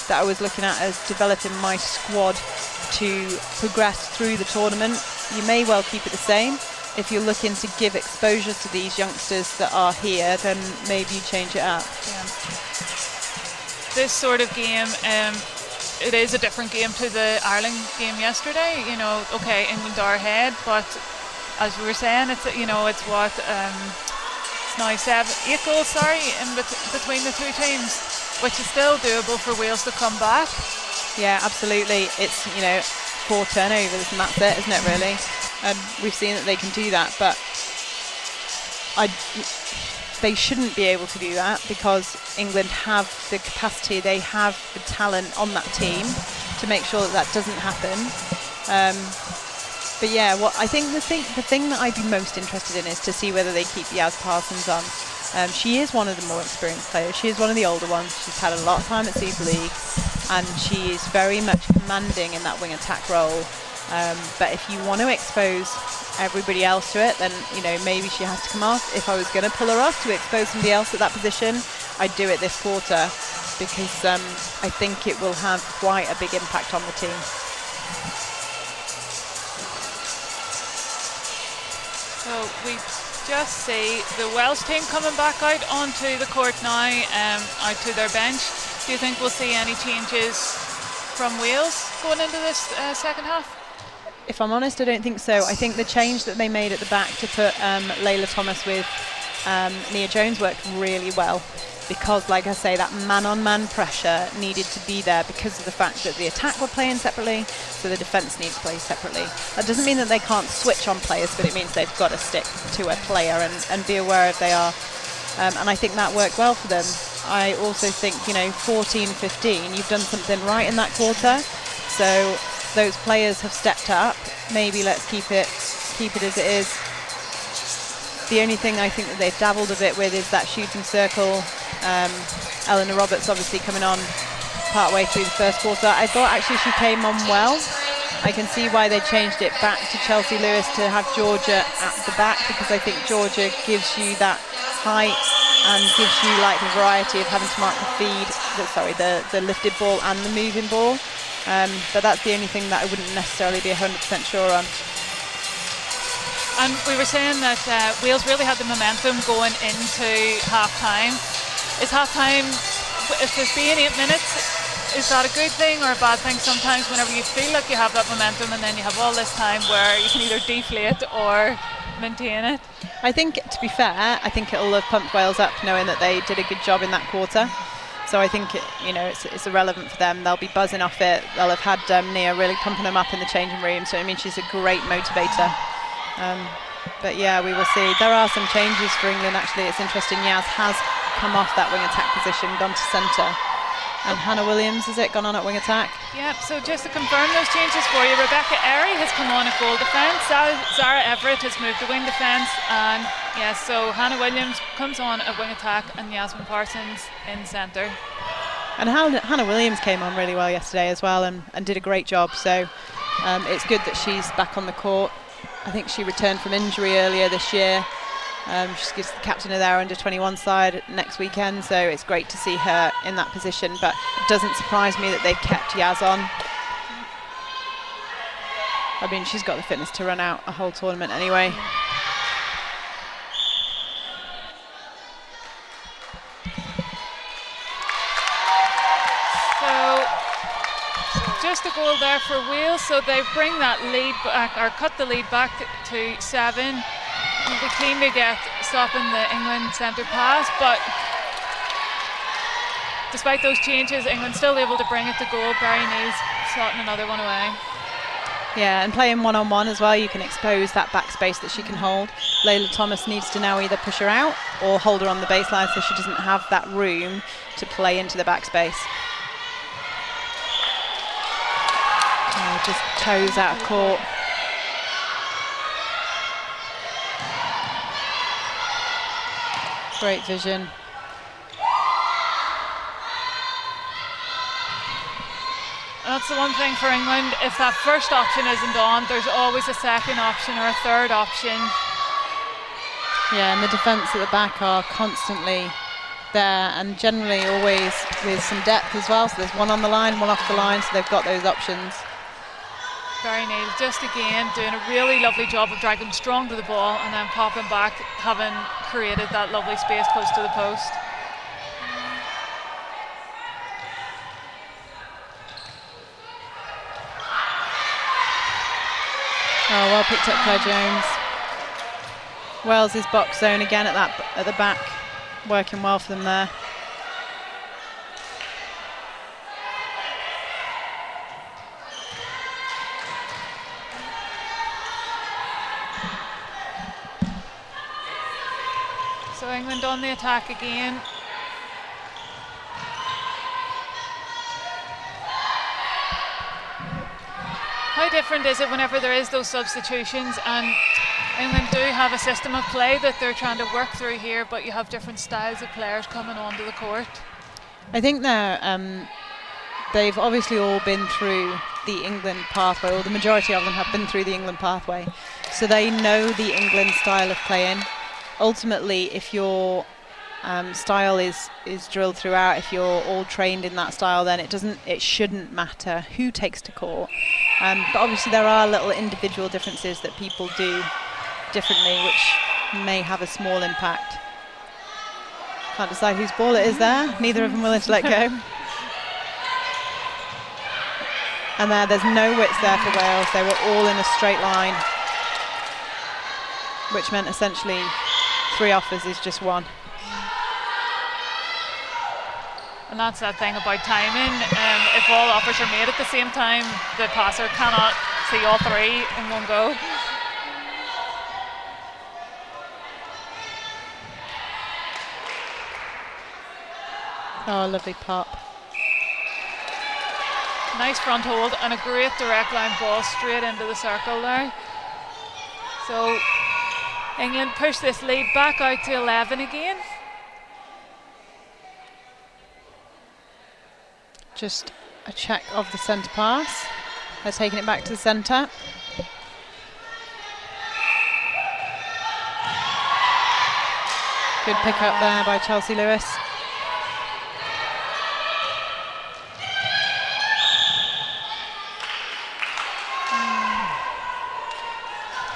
that I was looking at as developing my squad to progress through the tournament, you may well keep it the same. If you're looking to give exposure to these youngsters that are here, then maybe you change it up. Yeah. This sort of game, it is a different game to the Ireland game yesterday. You know, okay, England are ahead, but as we were saying, it's, you know, it's what it's now 8 goals, between the two teams, which is still doable for Wales to come back. Yeah, absolutely. It's, you know, 4 turnovers and that's it, isn't it, really? And we've seen that they can do that, but they shouldn't be able to do that, because England have the capacity, they have the talent on that team to make sure that that doesn't happen. But yeah, what I think the thing that I'd be most interested in is to see whether they keep Yaz Parsons on. She is one of the more experienced players. She is one of the older ones. She's had a lot of time at Super League, and she is very much commanding in that wing attack role. But if you want to expose everybody else to it, then, you know, maybe she has to come off. If I was going to pull her off to expose somebody else at that position, I'd do it this quarter, because I think it will have quite a big impact on the team. So we just see the Welsh team coming back out onto the court now, out to their bench. Do you think we'll see any changes from Wales going into this second half? If I'm honest, I don't think so. I think the change that they made at the back to put Layla Thomas with Nia Jones worked really well, because, like I say, that man-on-man pressure needed to be there because of the fact that the attack were playing separately, so the defence needs to play separately. That doesn't mean that they can't switch on players, but it means they've got to stick to a player and be aware if they are. And I think that worked well for them. I also think, you know, 14-15, you've done something right in that quarter. So those players have stepped up. Maybe let's keep it as it is. The only thing I think that they've dabbled a bit with is that shooting circle. Eleanor Roberts obviously coming on partway through the first quarter. I thought actually she came on well. I can see why they changed it back to Chelsea Lewis to have Georgia at the back, because I think Georgia gives you that height and gives you like the variety of having to mark the lifted ball and the moving ball. But that's the only thing that I wouldn't necessarily be 100% sure on. And we were saying that Wales really had the momentum going into half-time. Is half-time, if there's being 8 minutes, is that a good thing or a bad thing sometimes, whenever you feel like you have that momentum and then you have all this time where you can either deflate or maintain it? I think, to be fair, I think it'll have pumped Wales up knowing that they did a good job in that quarter. So I think, it's irrelevant for them. They'll be buzzing off it. They'll have had Nia really pumping them up in the changing room. So, I mean, she's a great motivator. But yeah, we will see. There are some changes for England, actually. It's interesting. Yaz has come off that wing attack position, gone to centre. And Hannah Williams, has it gone on at wing attack? Yeah, so just to confirm those changes for you, Rebecca Airy has come on at goal defence, Zara Everett has moved to wing defence, and yes, so Hannah Williams comes on at wing attack and Yasmin Parsons in centre. And Hannah Williams came on really well yesterday as well, and did a great job, so it's good that she's back on the court. I think she returned from injury earlier this year. She's the captain of their under-21 side next weekend, so it's great to see her in that position, but it doesn't surprise me that they've kept Yaz on. I mean, she's got the fitness to run out a whole tournament anyway. just a goal there for Wales, so they bring that lead back, or cut the lead back to 7. They'll be keen to get stopping the England centre pass, but despite those changes, England still able to bring it to goal. Barry Neal's slotting another one away. Yeah, and playing one-on-one as well, you can expose that back space that she can hold. Layla Thomas needs to now either push her out or hold her on the baseline so she doesn't have that room to play into the back space. Oh, just toes out of court. Great vision. That's the one thing for England. If that first option isn't on, there's always a second option or a third option. Yeah, and the defence at the back are constantly there, and generally always with some depth as well. So there's one on the line, one off the line, so they've got those options. Barry Neal just again doing a really lovely job of dragging strong to the ball and then popping back, having created that lovely space close to the post. Oh, well picked up, Claire Jones. Wales' box zone again at the back, working well for them there. So England on the attack again. How different is it whenever there is those substitutions, and England do have a system of play that they're trying to work through here, but you have different styles of players coming onto the court? I think they've obviously all been through the England pathway, or the majority of them have been through the England pathway, so they know the England style of playing. Ultimately, if your style is drilled throughout, if you're all trained in that style, then it shouldn't matter who takes to court. But obviously there are little individual differences that people do differently, which may have a small impact. Can't decide whose ball it is there. Neither of them willing to let go. And there's no width there for Wales. They were all in a straight line, which meant essentially 3 offers is just 1. And that's that thing about timing. If all offers are made at the same time, the passer cannot see all 3 in one go. Oh, lovely pop. Nice front hold and a great direct line ball straight into the circle there. So England push this lead back out to 11 again. Just a check of the centre pass. They're taking it back to the centre. Good pick up there by Chelsea Lewis.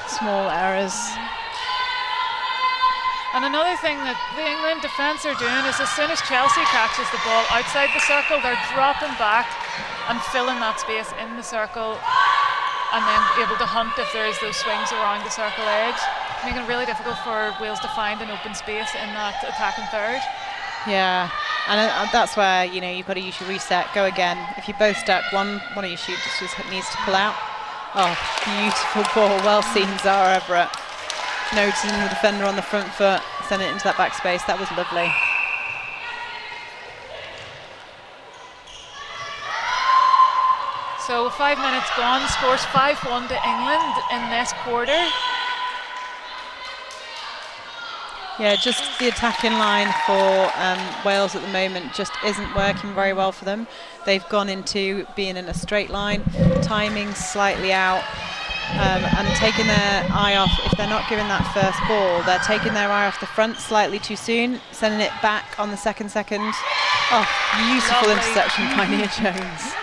Small errors. And another thing that the England defence are doing is as soon as Chelsea catches the ball outside the circle, they're dropping back and filling that space in the circle and then able to hunt if there is those swings around the circle edge, making it really difficult for Wales to find an open space in that attacking third. Yeah, and that's where, you know, you've got to use your reset, go again. If you're both stuck, one of your shooters just needs to pull out. Oh, beautiful ball, well seen, Zara Everett. Noticing the defender on the front foot, send it into that back space. That was lovely. So 5 minutes gone, scores 5-1 to England in this quarter. Yeah, just the attacking line for Wales at the moment just isn't working very well for them. They've gone into being in a straight line, timing slightly out, and taking their eye off. If they're not giving that first ball, they're taking their eye off the front slightly too soon, sending it back on the second. Oh, beautiful interception by Nia Jones.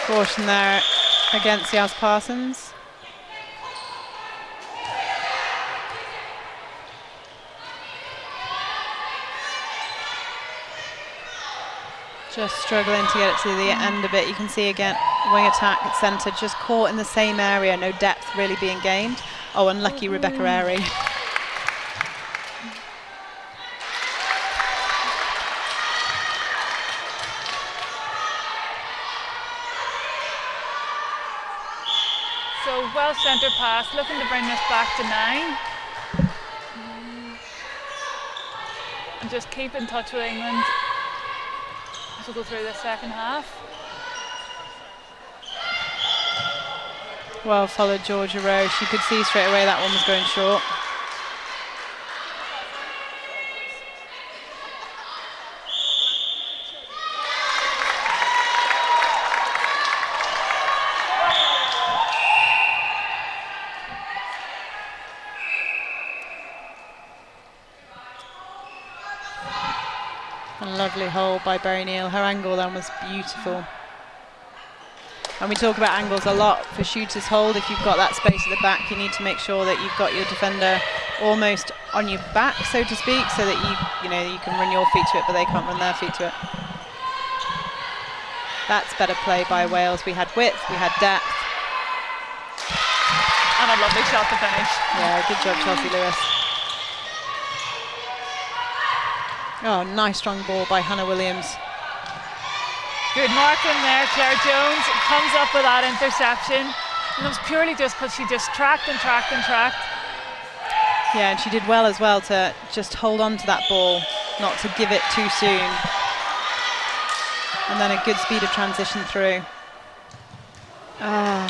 Caution there against Yas Parsons. Just struggling to get it to the end a bit. You can see again, wing attack at centre, just caught in the same area, no depth really being gained. Oh, unlucky Rebecca Airy. So well centre pass, looking to bring this back to 9. And just keep in touch with England as we go through the second half. Well followed Georgia Rowe. She could see straight away that one was going short. A lovely hole by Berry Neal. Her angle then was beautiful. And we talk about angles a lot for shooters hold. If you've got that space at the back, you need to make sure that you've got your defender almost on your back, so to speak, so that you can run your feet to it, but they can't run their feet to it. That's better play by Wales. We had width, we had depth. And a lovely shot to finish. Yeah, good job, Chelsea Lewis. Oh, nice strong ball by Hannah Williams. Good marking there. Claire Jones comes up with that interception. And it was purely just because she just tracked and tracked and tracked. Yeah, and she did well as well to just hold on to that ball, not to give it too soon. And then a good speed of transition through. Ah,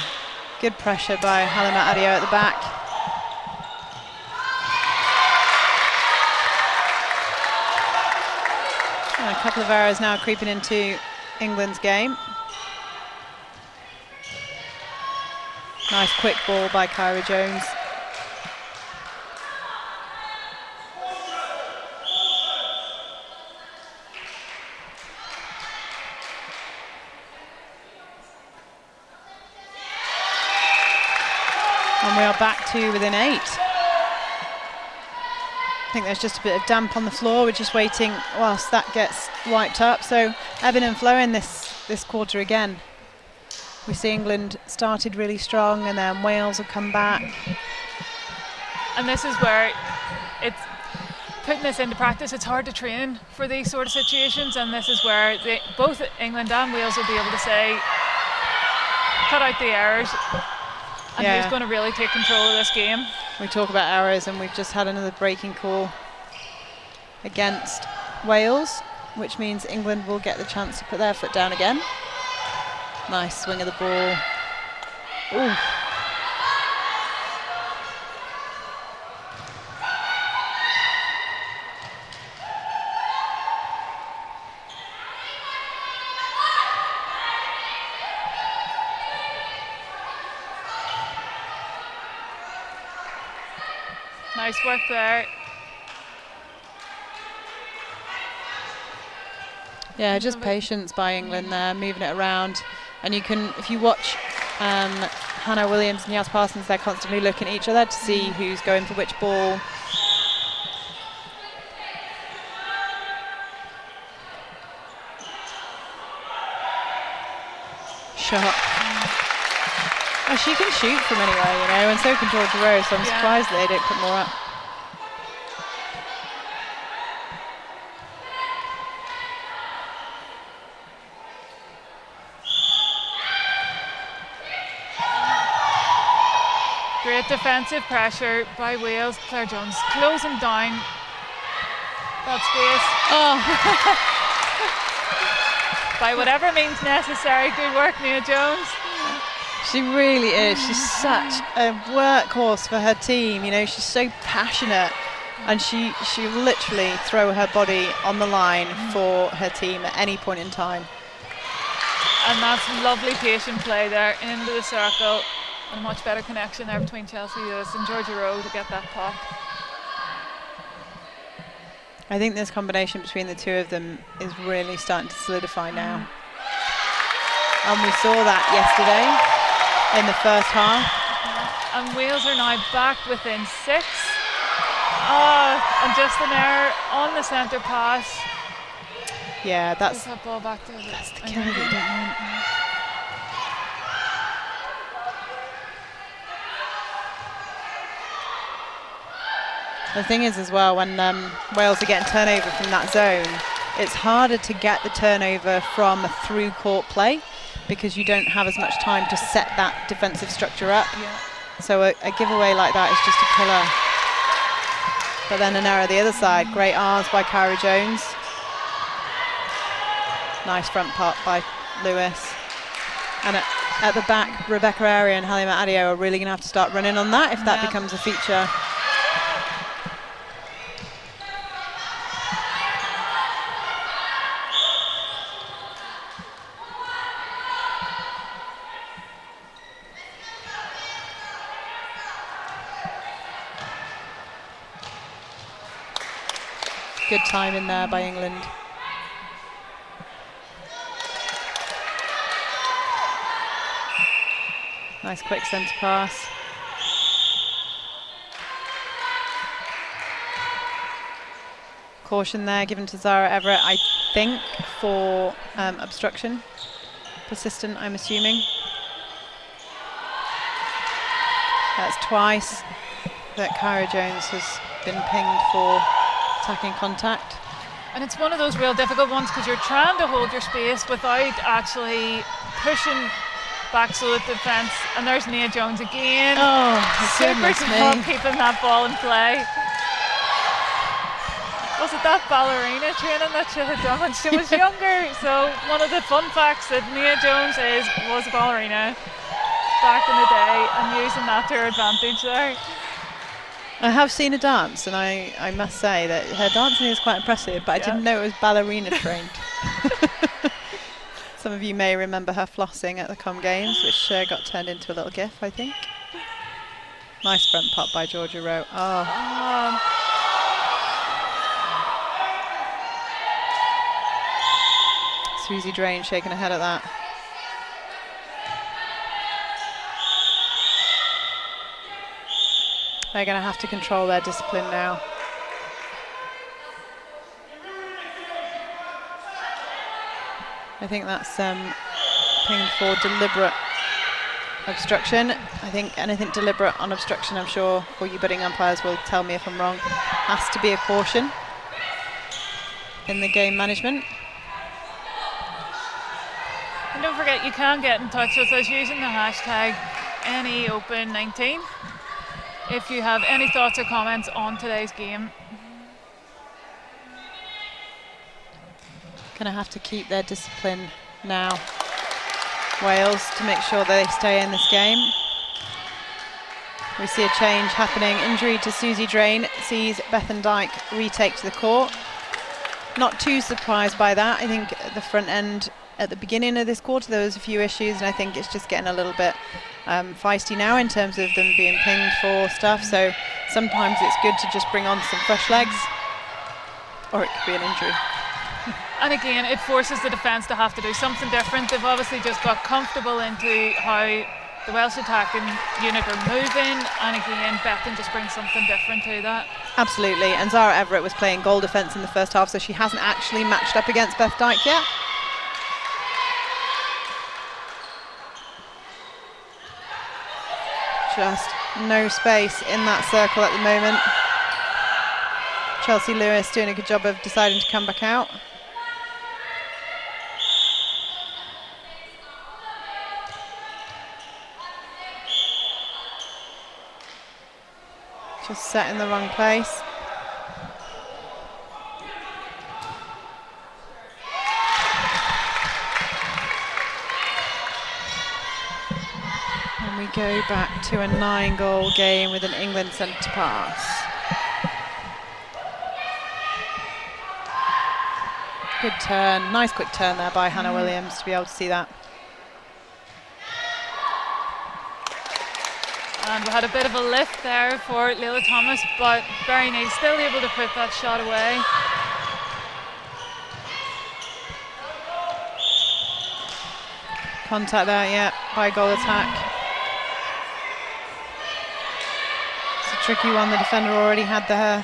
good pressure by Halima Adio at the back. And a couple of errors now creeping into England's game. Nice quick ball by Kyra Jones. And we are back to within 8. I think there's just a bit of damp on the floor. We're just waiting whilst that gets wiped up. So ebbing and flowing this quarter again. We see England started really strong and then Wales have come back. And this is where it's putting this into practice. It's hard to train for these sort of situations, and this is where both England and Wales will be able to say, cut out the errors, and who's going to really take control of this game. We talk about errors, and we've just had another breaking call against Wales, which means England will get the chance to put their foot down again. Nice swing of the ball. Ooh. Nice work there. Yeah, just patience by England there, moving it around. And you can, if you watch Hannah Williams and Yas Parsons, they're constantly looking at each other to see who's going for which ball. Shot. Oh, she can shoot from anywhere, and so can Georgia Rowe, so I'm surprised that they don't put more up. Great defensive pressure by Wales. Claire Jones closing down that space. Oh. By whatever means necessary. Good work, Nia Jones. She really is. She's such a workhorse for her team. She's so passionate, and she literally throw her body on the line for her team at any point in time. And that's lovely patient play there into the circle, and a much better connection there between Chelsea Lewis and Georgia Rowe to get that puck. I think this combination between the two of them is really starting to solidify now. And we saw that yesterday in the first half. And Wales are now back within 6. And just an error on the centre pass. Yeah, that's that ball back there. That's the killer that you don't want. The thing is as well, when Wales are getting turnover from that zone, it's harder to get the turnover from a through court play because you don't have as much time to set that defensive structure up. Yeah. So a giveaway like that is just a killer. But then an error the other side. Great arms by Cara Jones. Nice front part by Lewis. And at the back, Rebecca Airy and Halima Adio are really going to have to start running on that if that becomes a feature. Good time in there by England. Nice quick centre pass. Caution there given to Zara Everett, I think, for obstruction. Persistent, I'm assuming. That's twice that Cara Jones has been pinged for attacking contact. And it's one of those real difficult ones because you're trying to hold your space without actually pushing back so that the defence, and there's Nia Jones again. Oh, super tough keeping that ball in play. Was it that ballerina training that she had done when she was younger? So one of the fun facts that Nia Jones was a ballerina back in the day and using that to her advantage there. I have seen her dance, and I must say that her dancing is quite impressive, but I didn't know it was ballerina trained. Some of you may remember her flossing at the Com Games, which got turned into a little gif, I think. Nice front pop by Georgia Rowe. Susie Drain shaking her head at that. They're going to have to control their discipline now. I think that's pinged for deliberate obstruction. I think anything deliberate on obstruction, I'm sure all you betting umpires will tell me if I'm wrong, has to be a caution in the game management. And don't forget, you can get in touch with us using the hashtag #AnyOpen19 if you have any thoughts or comments on today's game. Going to have to keep their discipline now, Wales, to make sure they stay in this game. We see a change happening. Injury to Susie Drain sees Bethan Dyke retake to the court. Not too surprised by that. I think at the front end at the beginning of this quarter there was a few issues, and I think it's just getting a little bit feisty now in terms of them being pinged for stuff. So sometimes it's good to just bring on some fresh legs, or it could be an injury. And again, it forces the defence to have to do something different. They've obviously just got comfortable into how the Welsh attacking unit are moving, and again, Bethan just brings something different to that. Absolutely, and Zara Everett was playing goal defence in the first half, so she hasn't actually matched up against Beth Dyke yet. Just no space in that circle at the moment. Chelsea Lewis doing a good job of deciding to come back out. Just set in the wrong place. And we go back to a 9-goal game with an England centre pass. Good turn, nice quick turn there by Hannah Williams to be able to see that. And we had a bit of a lift there for Leila Thomas, but Barry Neal still able to put that shot away. contact there, yeah, by goal attack. It's a tricky one. The defender already had her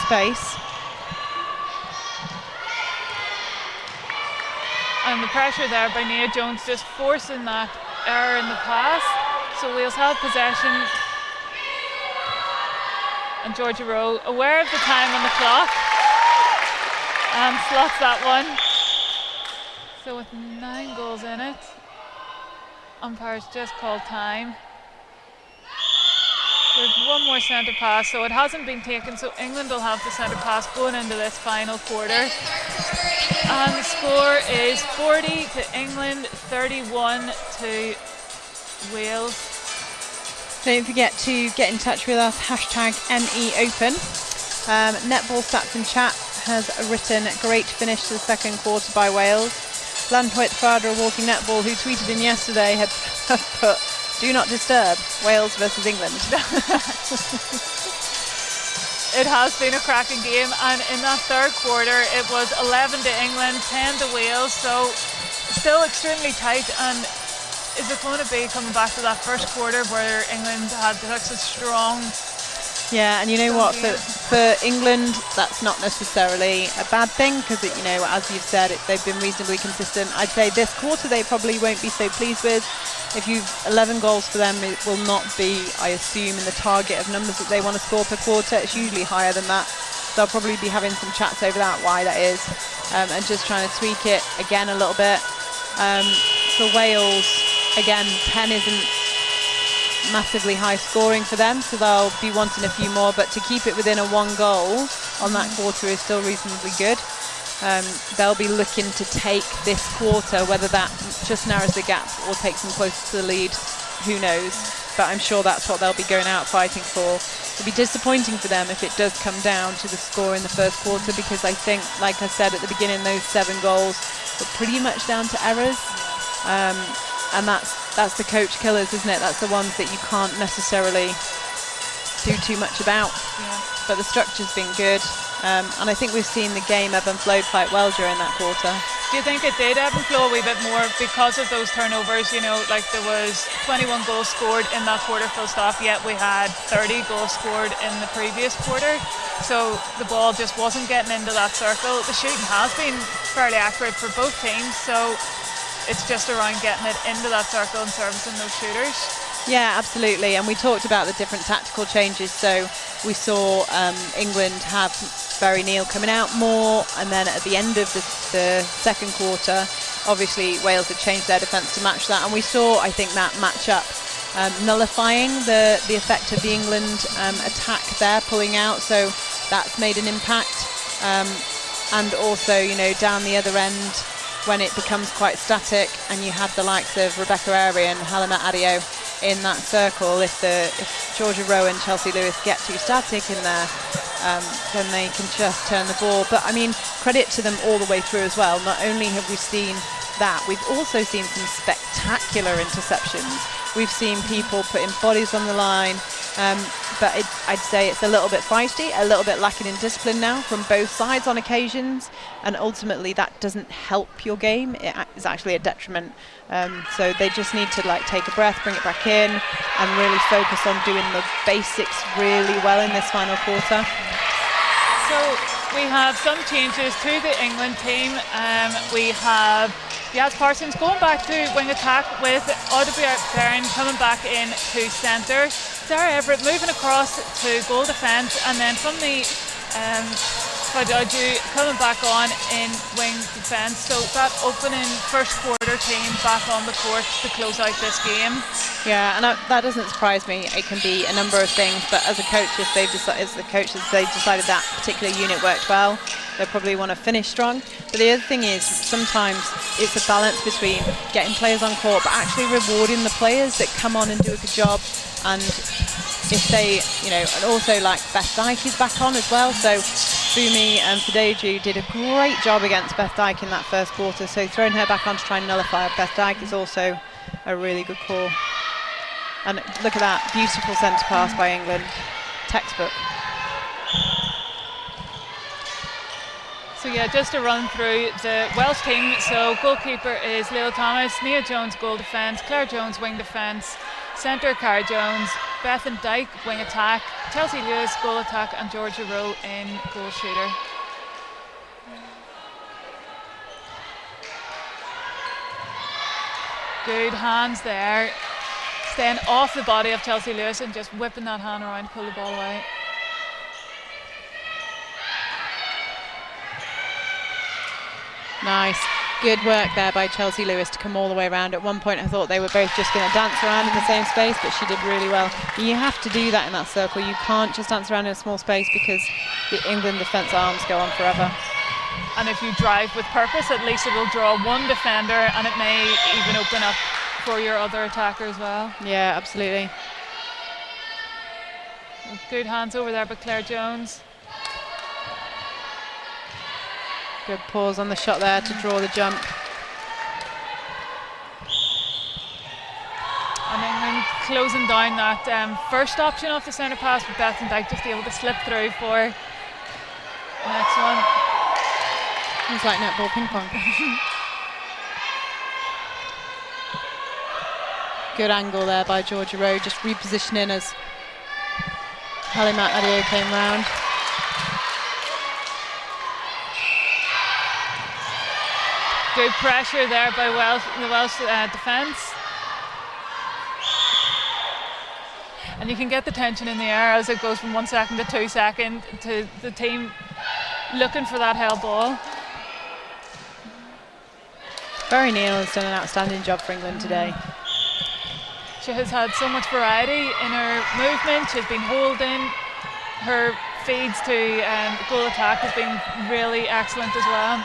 space. And the pressure there by Nia Jones just forcing that error in the pass. So Wales have possession. And Georgia Rowe, aware of the time on the clock, and slots that one. So with 9 goals in it, umpires just called time. There's one more centre pass, so it hasn't been taken, so England will have the centre pass going into this final quarter. And the score is 40 to England, 31 to Wales. Don't forget to get in touch with us, #NEOpen. Netball Stats in Chat has written, great finish to the second quarter by Wales. Landhoit Farder of Walking Netball, who tweeted in yesterday, had put, do not disturb, Wales versus England. It has been a cracking game, and in that third quarter it was 11 to England, 10 to Wales, so still extremely tight. And is it going to be coming back to that first quarter where England had such a strong... Yeah, and you know what, for England, that's not necessarily a bad thing, because, you know, as you've said, they've been reasonably consistent. I'd say this quarter they probably won't be so pleased with. If you've 11 goals for them, it will not be, I assume, in the target of numbers that they want to score per quarter. It's usually higher than that. They'll probably be having some chats over that, why that is, and just trying to tweak it again a little bit. For Wales, again, 10 isn't massively high scoring for them, so they'll be wanting a few more, but to keep it within a 1 goal on that quarter is still reasonably good. They'll be looking to take this quarter, whether that just narrows the gap or takes them closer to the lead, who knows, but I'm sure that's what they'll be going out fighting for. It'll be disappointing for them if it does come down to the score in the first quarter, because I think, like I said at the beginning, those 7 goals were pretty much down to errors. And that's the coach killers, isn't it? That's the ones that you can't necessarily do too much about. Yeah. But the structure's been good, and I think we've seen the game ebb and flowed quite well during that quarter. Do you think it did ebb and flow a wee bit more because of those turnovers? You know, like there was 21 goals scored in that quarter full stop, yet we had 30 goals scored in the previous quarter. So the ball just wasn't getting into that circle. The shooting has been fairly accurate for both teams, so it's just around getting it into that circle and servicing those shooters. Yeah, absolutely. And we talked about the different tactical changes. So we saw England have Barry Neal coming out more, and then at the end of the second quarter, obviously Wales had changed their defence to match that, and we saw, I think, that match-up nullifying the effect of the England attack there, pulling out. So that's made an impact. And also, you know, down the other end, when it becomes quite static and you have the likes of Rebecca Airy and Helena Adio in that circle, if Georgia Rowe and Chelsea Lewis get too static in there, then they can just turn the ball. But I mean, credit to them all the way through as well. Not only have we seen that, we've also seen some spectacular interceptions. We've seen people putting bodies on the line, but I'd say it's a little bit feisty, a little bit lacking in discipline now from both sides on occasions, and ultimately that doesn't help your game. It is actually a detriment. So they just need to take a breath, bring it back in, and really focus on doing the basics really well in this final quarter. So we have some changes to the England team. We have Yaz Parsons going back to wing attack, with Audrey Byrne coming back in to centre. Sarah Everett moving across to goal defence, and then from the Fadoju coming back on in wing defence. So that opening first quarter team back on the court to close out this game. Yeah, and that doesn't surprise me. It can be a number of things, but as a coach, if they've decided that particular unit worked well, they'll probably want to finish strong. But the other thing is, sometimes it's a balance between getting players on court but actually rewarding the players that come on and do a good job. And if they, and also Beth Dyke is back on as well. So Fumi and Fadoju did a great job against Beth Dyke in that first quarter. So throwing her back on to try and nullify Beth Dyke is also a really good call. And look at that, beautiful centre pass by England. Textbook. So So yeah, just to run through the Welsh team. So goalkeeper is Leila Thomas, Nia Jones goal defence, Claire Jones wing defence, centre Cara Jones, Bethan Dyke wing attack, Chelsea Lewis goal attack, and Georgia Rowe in goal shooter. Good hands there, staying off the body of Chelsea Lewis and just whipping that hand around to pull the ball away. Nice. Good work there by Chelsea Lewis to come all the way around. At one point I thought they were both just going to dance around in the same space, but she did really well. You have to do that in that circle. You can't just dance around in a small space because the England defence arms go on forever. And if you drive with purpose, at least it'll draw one defender and it may even open up for your other attacker as well. Yeah, absolutely. Good hands over there by Claire Jones. Good pause on the shot there to draw the jump. And then closing down that first option off the centre pass with Bethan Dyke, just able to slip through for the next one. It's like netball ping pong. Good angle there by Georgia Rowe, just repositioning as Halimat Adio came round. Good pressure there by the Welsh defence. And you can get the tension in the air as it goes from 1 second to 2 seconds to the team looking for that held ball. Barry Neal has done an outstanding job for England today. She has had so much variety in her movement. She's been holding. Her feeds to the goal attack has been really excellent as well.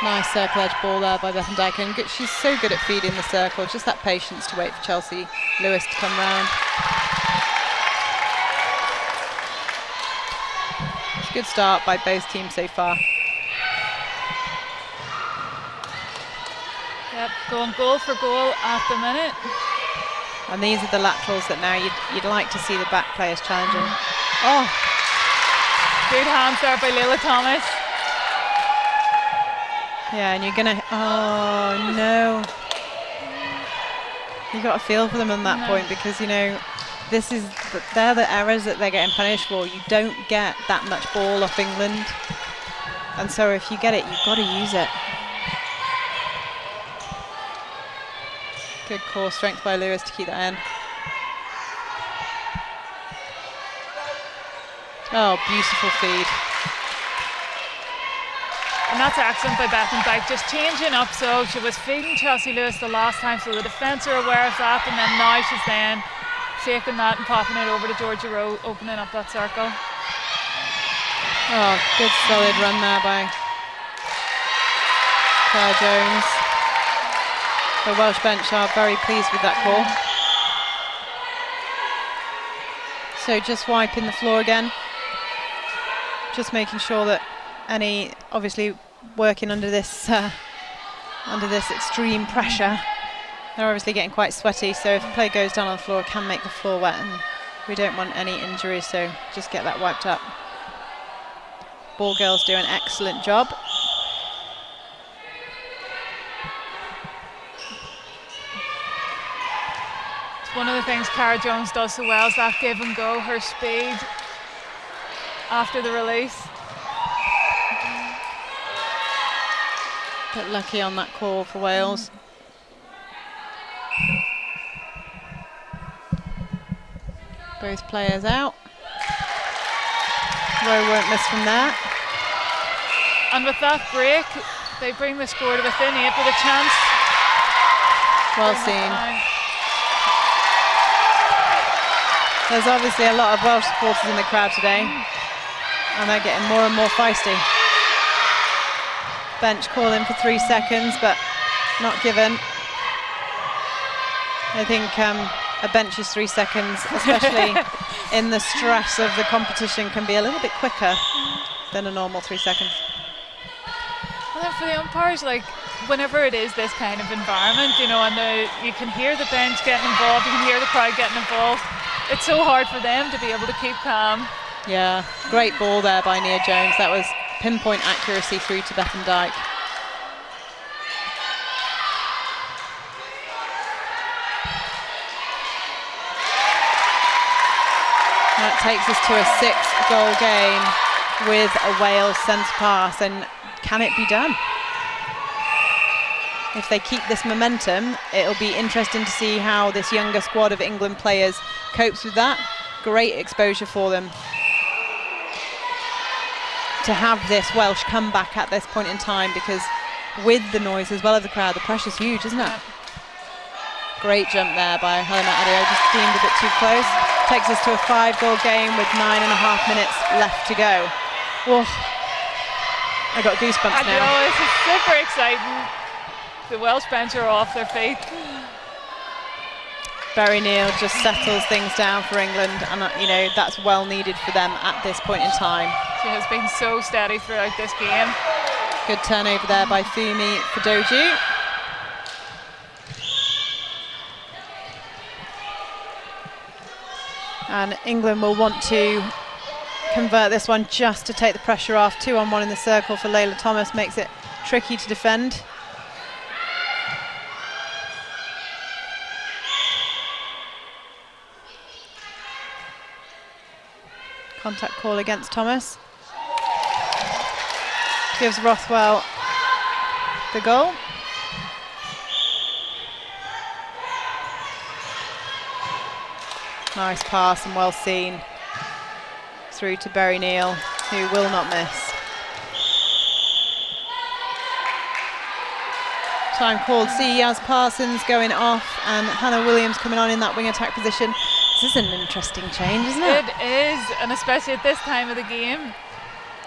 Nice circle edge ball there by Bethan Dyke. And she's so good at feeding the circle. Just that patience to wait for Chelsea Lewis to come round. It's a good start by both teams so far. Yep, going goal for goal at the minute. And these are the laterals that now you'd like to see the back players challenging. Oh! Good hands there by Leila Thomas. Yeah, and you're gonna, oh no. You got to feel for them on that point because, you know, they're the errors that they're getting punished for. You don't get that much ball off England. And so if you get it, you've got to use it. Good core strength by Lewis to keep that in. Oh, beautiful feed. And that's excellent by Bethan Dyke, just changing up. So she was feeding Chelsea Lewis the last time, so the defence are aware of that, and then now she's then taking that and popping it over to Georgia Rowe, opening up that circle. Oh, good solid run there by Cara Jones. The Welsh bench are very pleased with that call. So just wiping the floor again. Just making sure that any, obviously working under this extreme pressure, they're obviously getting quite sweaty, so if the play goes down on the floor it can make the floor wet, and we don't want any injuries, so just get that wiped up. Ball girls do an excellent job. It's one of the things Cara Jones does so well is that give and go, her speed after the release. But lucky on that call for Wales. Both players out. Rowe won't miss from there. And with that break, they bring the score to within 8 with a chance. Well seen. There's obviously a lot of Welsh supporters in the crowd today, and they're getting more and more feisty. Bench calling for 3 seconds, but not given. I think a bench is 3 seconds, especially in the stress of the competition, can be a little bit quicker than a normal 3 seconds. Well, then for the umpires, like whenever it is this kind of environment, you know, and you can hear the bench getting involved, you can hear the crowd getting involved. It's so hard for them to be able to keep calm. Yeah, great ball there by Nia Jones. That was pinpoint accuracy through to Bethan Dyke. That takes us to a 6-goal game with a Wales centre pass, and can it be done? If they keep this momentum, it'll be interesting to see how this younger squad of England players copes with that. Great exposure for them to have this Welsh comeback at this point in time, because with the noise as well as the crowd, the pressure's huge, isn't it? Great jump there by Helena Adio, just deemed a bit too close. Takes us to a 5-goal game with 9.5 minutes left to go. Whoa. I got goosebumps now. I know, this is super exciting. The Welsh bench are off their feet. Barry Neal just settles things down for England, and you know, that's well needed for them at this point in time. She has been so steady throughout this game. Good turnover there by Fumi Fudoju. And England will want to convert this one just to take the pressure off. 2-on-1 in the circle for Layla Thomas makes it tricky to defend. Contact call against Thomas. Gives Rothwell the goal. Nice pass and well seen through to Barry Neal, who will not miss. Time called. See Yaz Parsons going off and Hannah Williams coming on in that wing attack position. This is an interesting change, isn't it? It is, and especially at this time of the game.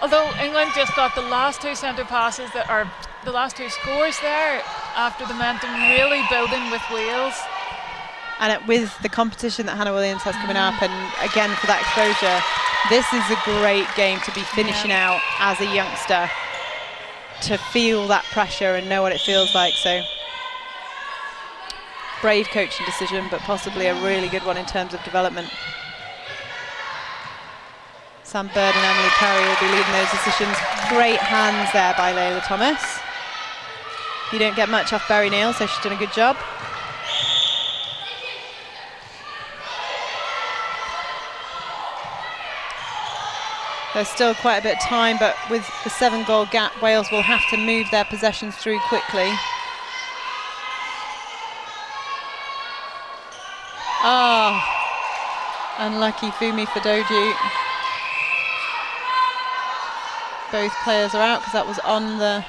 Although England just got the last 2 centre passes that are the last 2 scores there after the momentum really building with Wales. And with the competition that Hannah Williams has coming up, and again for that exposure, this is a great game to be finishing out as a youngster, to feel that pressure and know what it feels like. So brave coaching decision, but possibly a really good one in terms of development. Sam Bird and Emily Curry will be leading those decisions. Great hands there by Layla Thomas. You don't get much off Barry Neal, so she's done a good job. There's still quite a bit of time, but with the 7-goal gap, Wales will have to move their possessions through quickly. Unlucky Fumi Fudoju. Both players are out because that was on the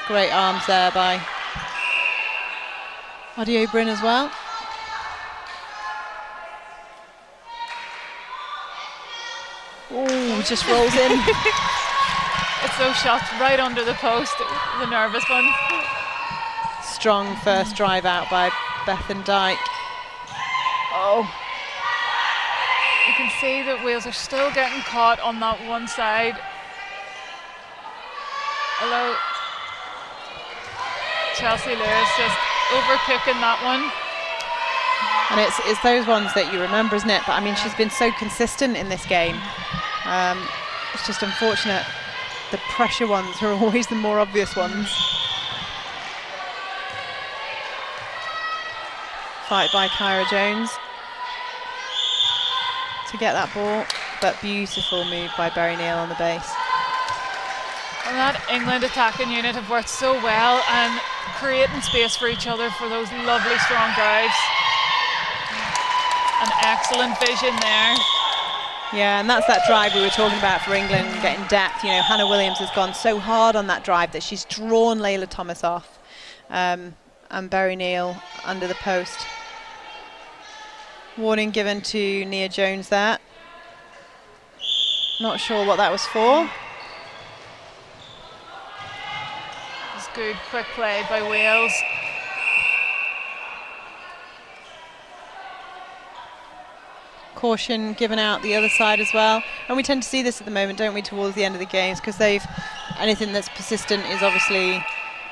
great arms there by Adio Bryn as well. Oh, just rolls in. It's those shots right under the post, the nervous one. Strong first drive out by Bethan Dyke. Oh. You can see that Wales are still getting caught on that one side. Although Chelsea Lewis just overcooking that one. And it's those ones that you remember, isn't it? But I mean, she's been so consistent in this game. It's just unfortunate. The pressure ones are always the more obvious ones. Fight by Kyra Jones to get that ball, but beautiful move by Barry Neal on the base. And that England attacking unit have worked so well and creating space for each other for those lovely strong drives. An excellent vision there. Yeah, and that's that drive we were talking about for England, getting depth. You know, Hannah Williams has gone so hard on that drive that she's drawn Layla Thomas off. And Barry Neal under the post. Warning given to Nia Jones there. Not sure what that was for. It's good, quick play by Wales. Caution given out the other side as well, and we tend to see this at the moment, don't we, towards the end of the games, because anything that's persistent is obviously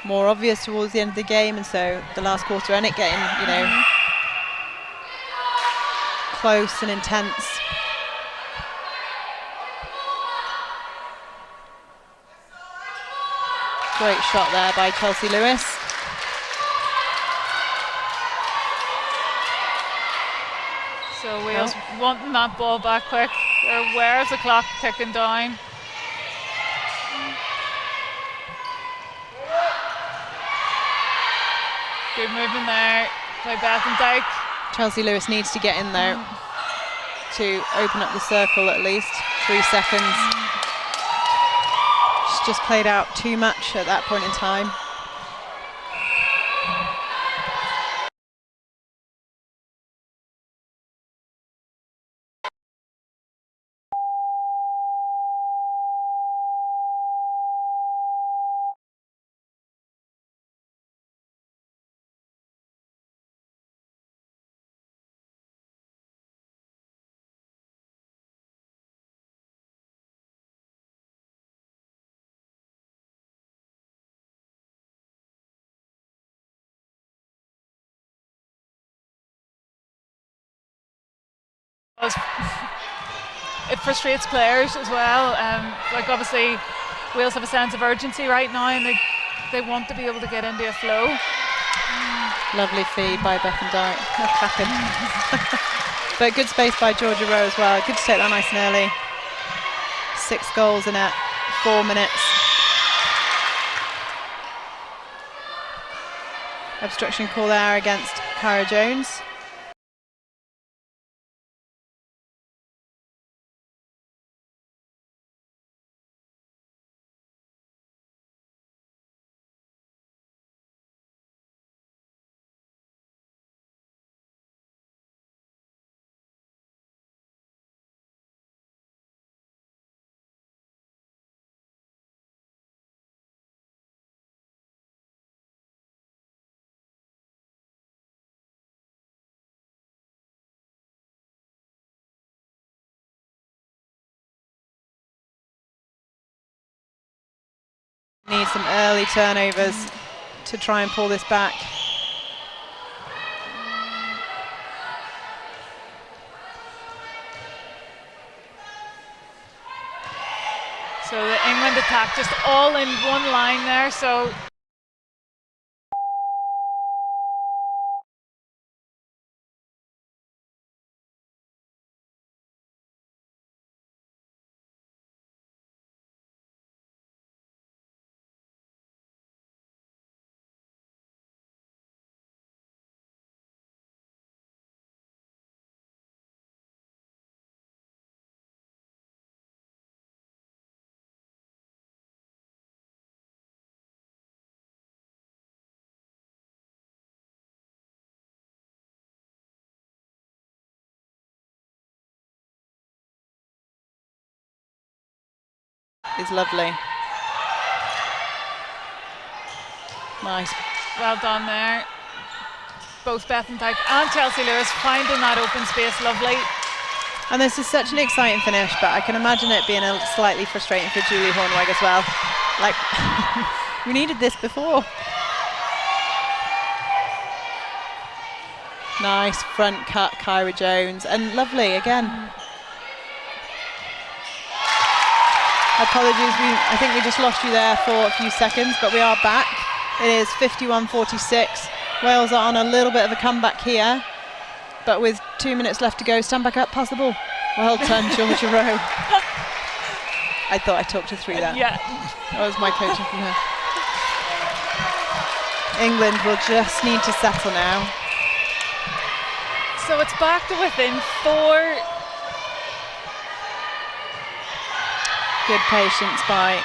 more obvious towards the end of the game, and so the last quarter and it getting, you know, close and intense. Great shot there by Chelsea Lewis. So Wales wanting that ball back quick. They're aware of the clock ticking down. Good movement there by Bethendijk. Chelsea Lewis needs to get in there to open up the circle at least. 3 seconds. She's just played out too much at that point in time. It frustrates players as well. Like obviously Wales have a sense of urgency right now, and they want to be able to get into a flow. Lovely feed by Bethendijk. But good space by Georgia Rowe as well. Good to take that nice and early. 6 goals in 4 minutes. Obstruction call there against Kyra Jones. Need some early turnovers to try and pull this back. So the England attack just all in one line there. So is lovely. Nice. well done there. Both Bethendijk and Chelsea Lewis finding that open space lovely. And this is such an exciting finish, but I can imagine it being a slightly frustrating for Julie Hornweg as well. Like, we needed this before. Nice front cut, Kyra Jones, and lovely again. Apologies, I think we just lost you there for a few seconds, but we are back. It is 51-46. Wales are on a little bit of a comeback here, but with 2 minutes left to go, stand back up, pass the ball. Well done, Georgia Rowe. I thought I talked her through that. Yeah. That was my coaching from her. England will just need to settle now. So it's back to within 4. Good patience by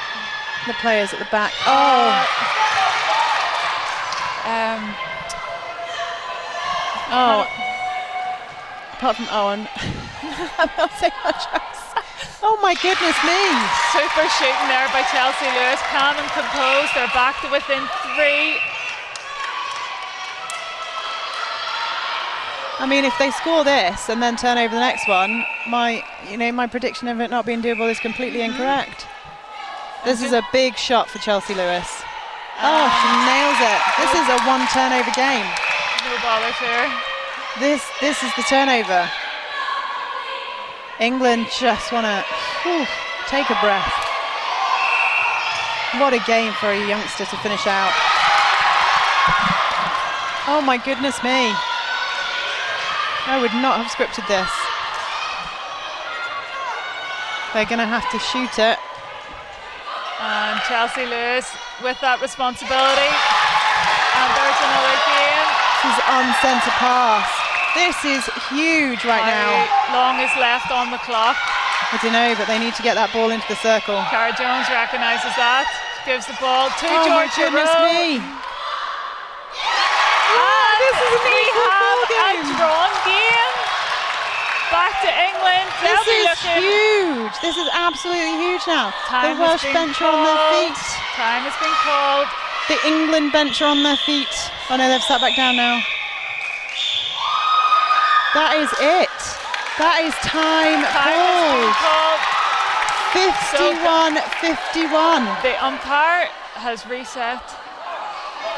the players at the back. Oh! Apart from Owen, I'm not saying much else. Oh my goodness me! Super shooting there by Chelsea Lewis. Calm and composed. They're back to within 3. I mean, if they score this and then turn over the next one, my prediction of it not being doable is completely incorrect. This is a big shot for Chelsea Lewis. Oh, she nails it. This is a 1 turnover game. No bother here. This is the turnover. England just want to take a breath. What a game for a youngster to finish out. Oh my goodness me. I would not have scripted this. They're going to have to shoot it. And Chelsea Lewis with that responsibility. And there's another game. She's on centre pass. This is huge right now. How long is left on the clock? I don't know, but they need to get that ball into the circle. Cara Jones recognises that. Gives the ball to Oh my Georgia goodness Rowe. me. And this is a we have a drawn game. Back to England. They'll be This is looking. huge. This is absolutely huge now. Time The Welsh has been bench are on their called. feet. Time has been called. The England bench are on their feet. Oh no, they've sat back down now. That is it. That is time Time called. has been called. 51-51. The umpire has reset.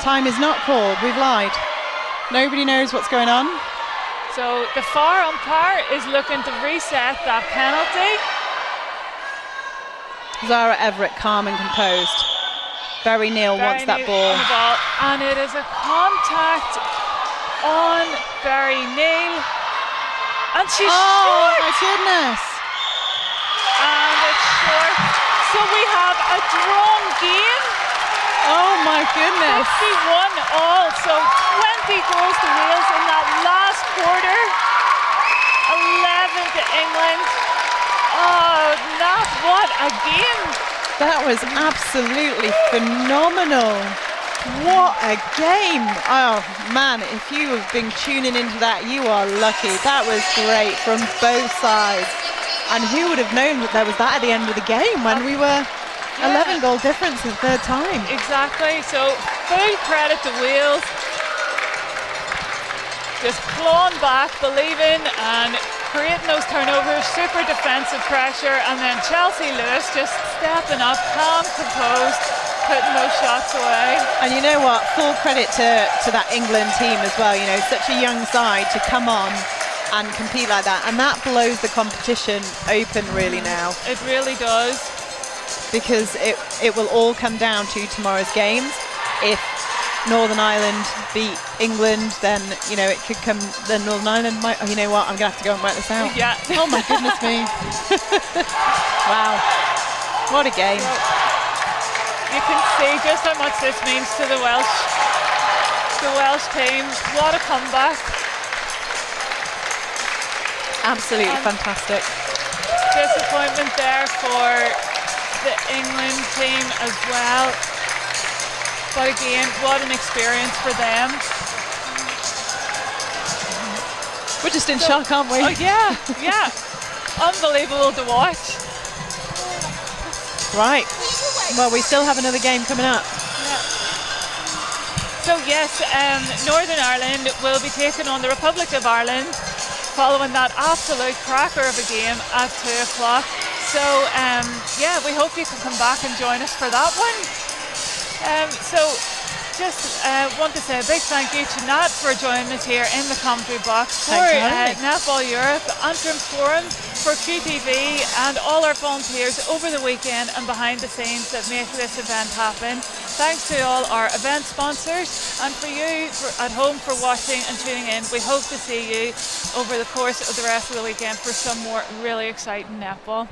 Time is not called. We've lied. Nobody knows what's going on. So the far umpire is looking to reset that penalty. Zara Everett, calm and composed. Barry Neal wants that ball. On the ball. And it is a contact on Barry Neal. And she's short. My goodness. And it's short. So we have a drawn game. Oh my goodness. 51 all. So 20 goals to Wales in that last quarter. 11 to England. Oh, Nat, what a game. That was absolutely phenomenal. What a game. Oh man, if you have been tuning into that, you are lucky. That was great from both sides. And who would have known that there was that at the end of the game when we were 11 goal difference in third time. Exactly, so full credit to Wales. Just clawing back, believing and creating those turnovers, super defensive pressure, and then Chelsea Lewis just stepping up, calm, composed, putting those shots away. And you know what, full credit to that England team as well, you know, such a young side to come on and compete like that, and that blows the competition open really now. It really does. Because it will all come down to tomorrow's games. If Northern Ireland beat England, then, you know, it could come, then Northern Ireland might, oh, you know what, I'm going to have to go and work this out. Yeah. Oh my goodness me. Wow. What a game. So you can see just how much this means to the Welsh team. What a comeback. Absolutely fantastic. Disappointment there for the England team as well. But again, what an experience for them. We're just in shock, aren't we? Oh yeah, yeah. Unbelievable to watch. Right. Well, we still have another game coming up. Yeah. So yes, Northern Ireland will be taking on the Republic of Ireland following that absolute cracker of a game at 2 o'clock. So yeah, we hope you can come back and join us for that one. So just want to say a big thank you to Nat for joining us here in the commentary box for Netball Europe, Antrim Forum, for QTV and all our volunteers over the weekend and behind the scenes that make this event happen. Thanks to all our event sponsors, and for you at home for watching and tuning in. We hope to see you over the course of the rest of the weekend for some more really exciting netball.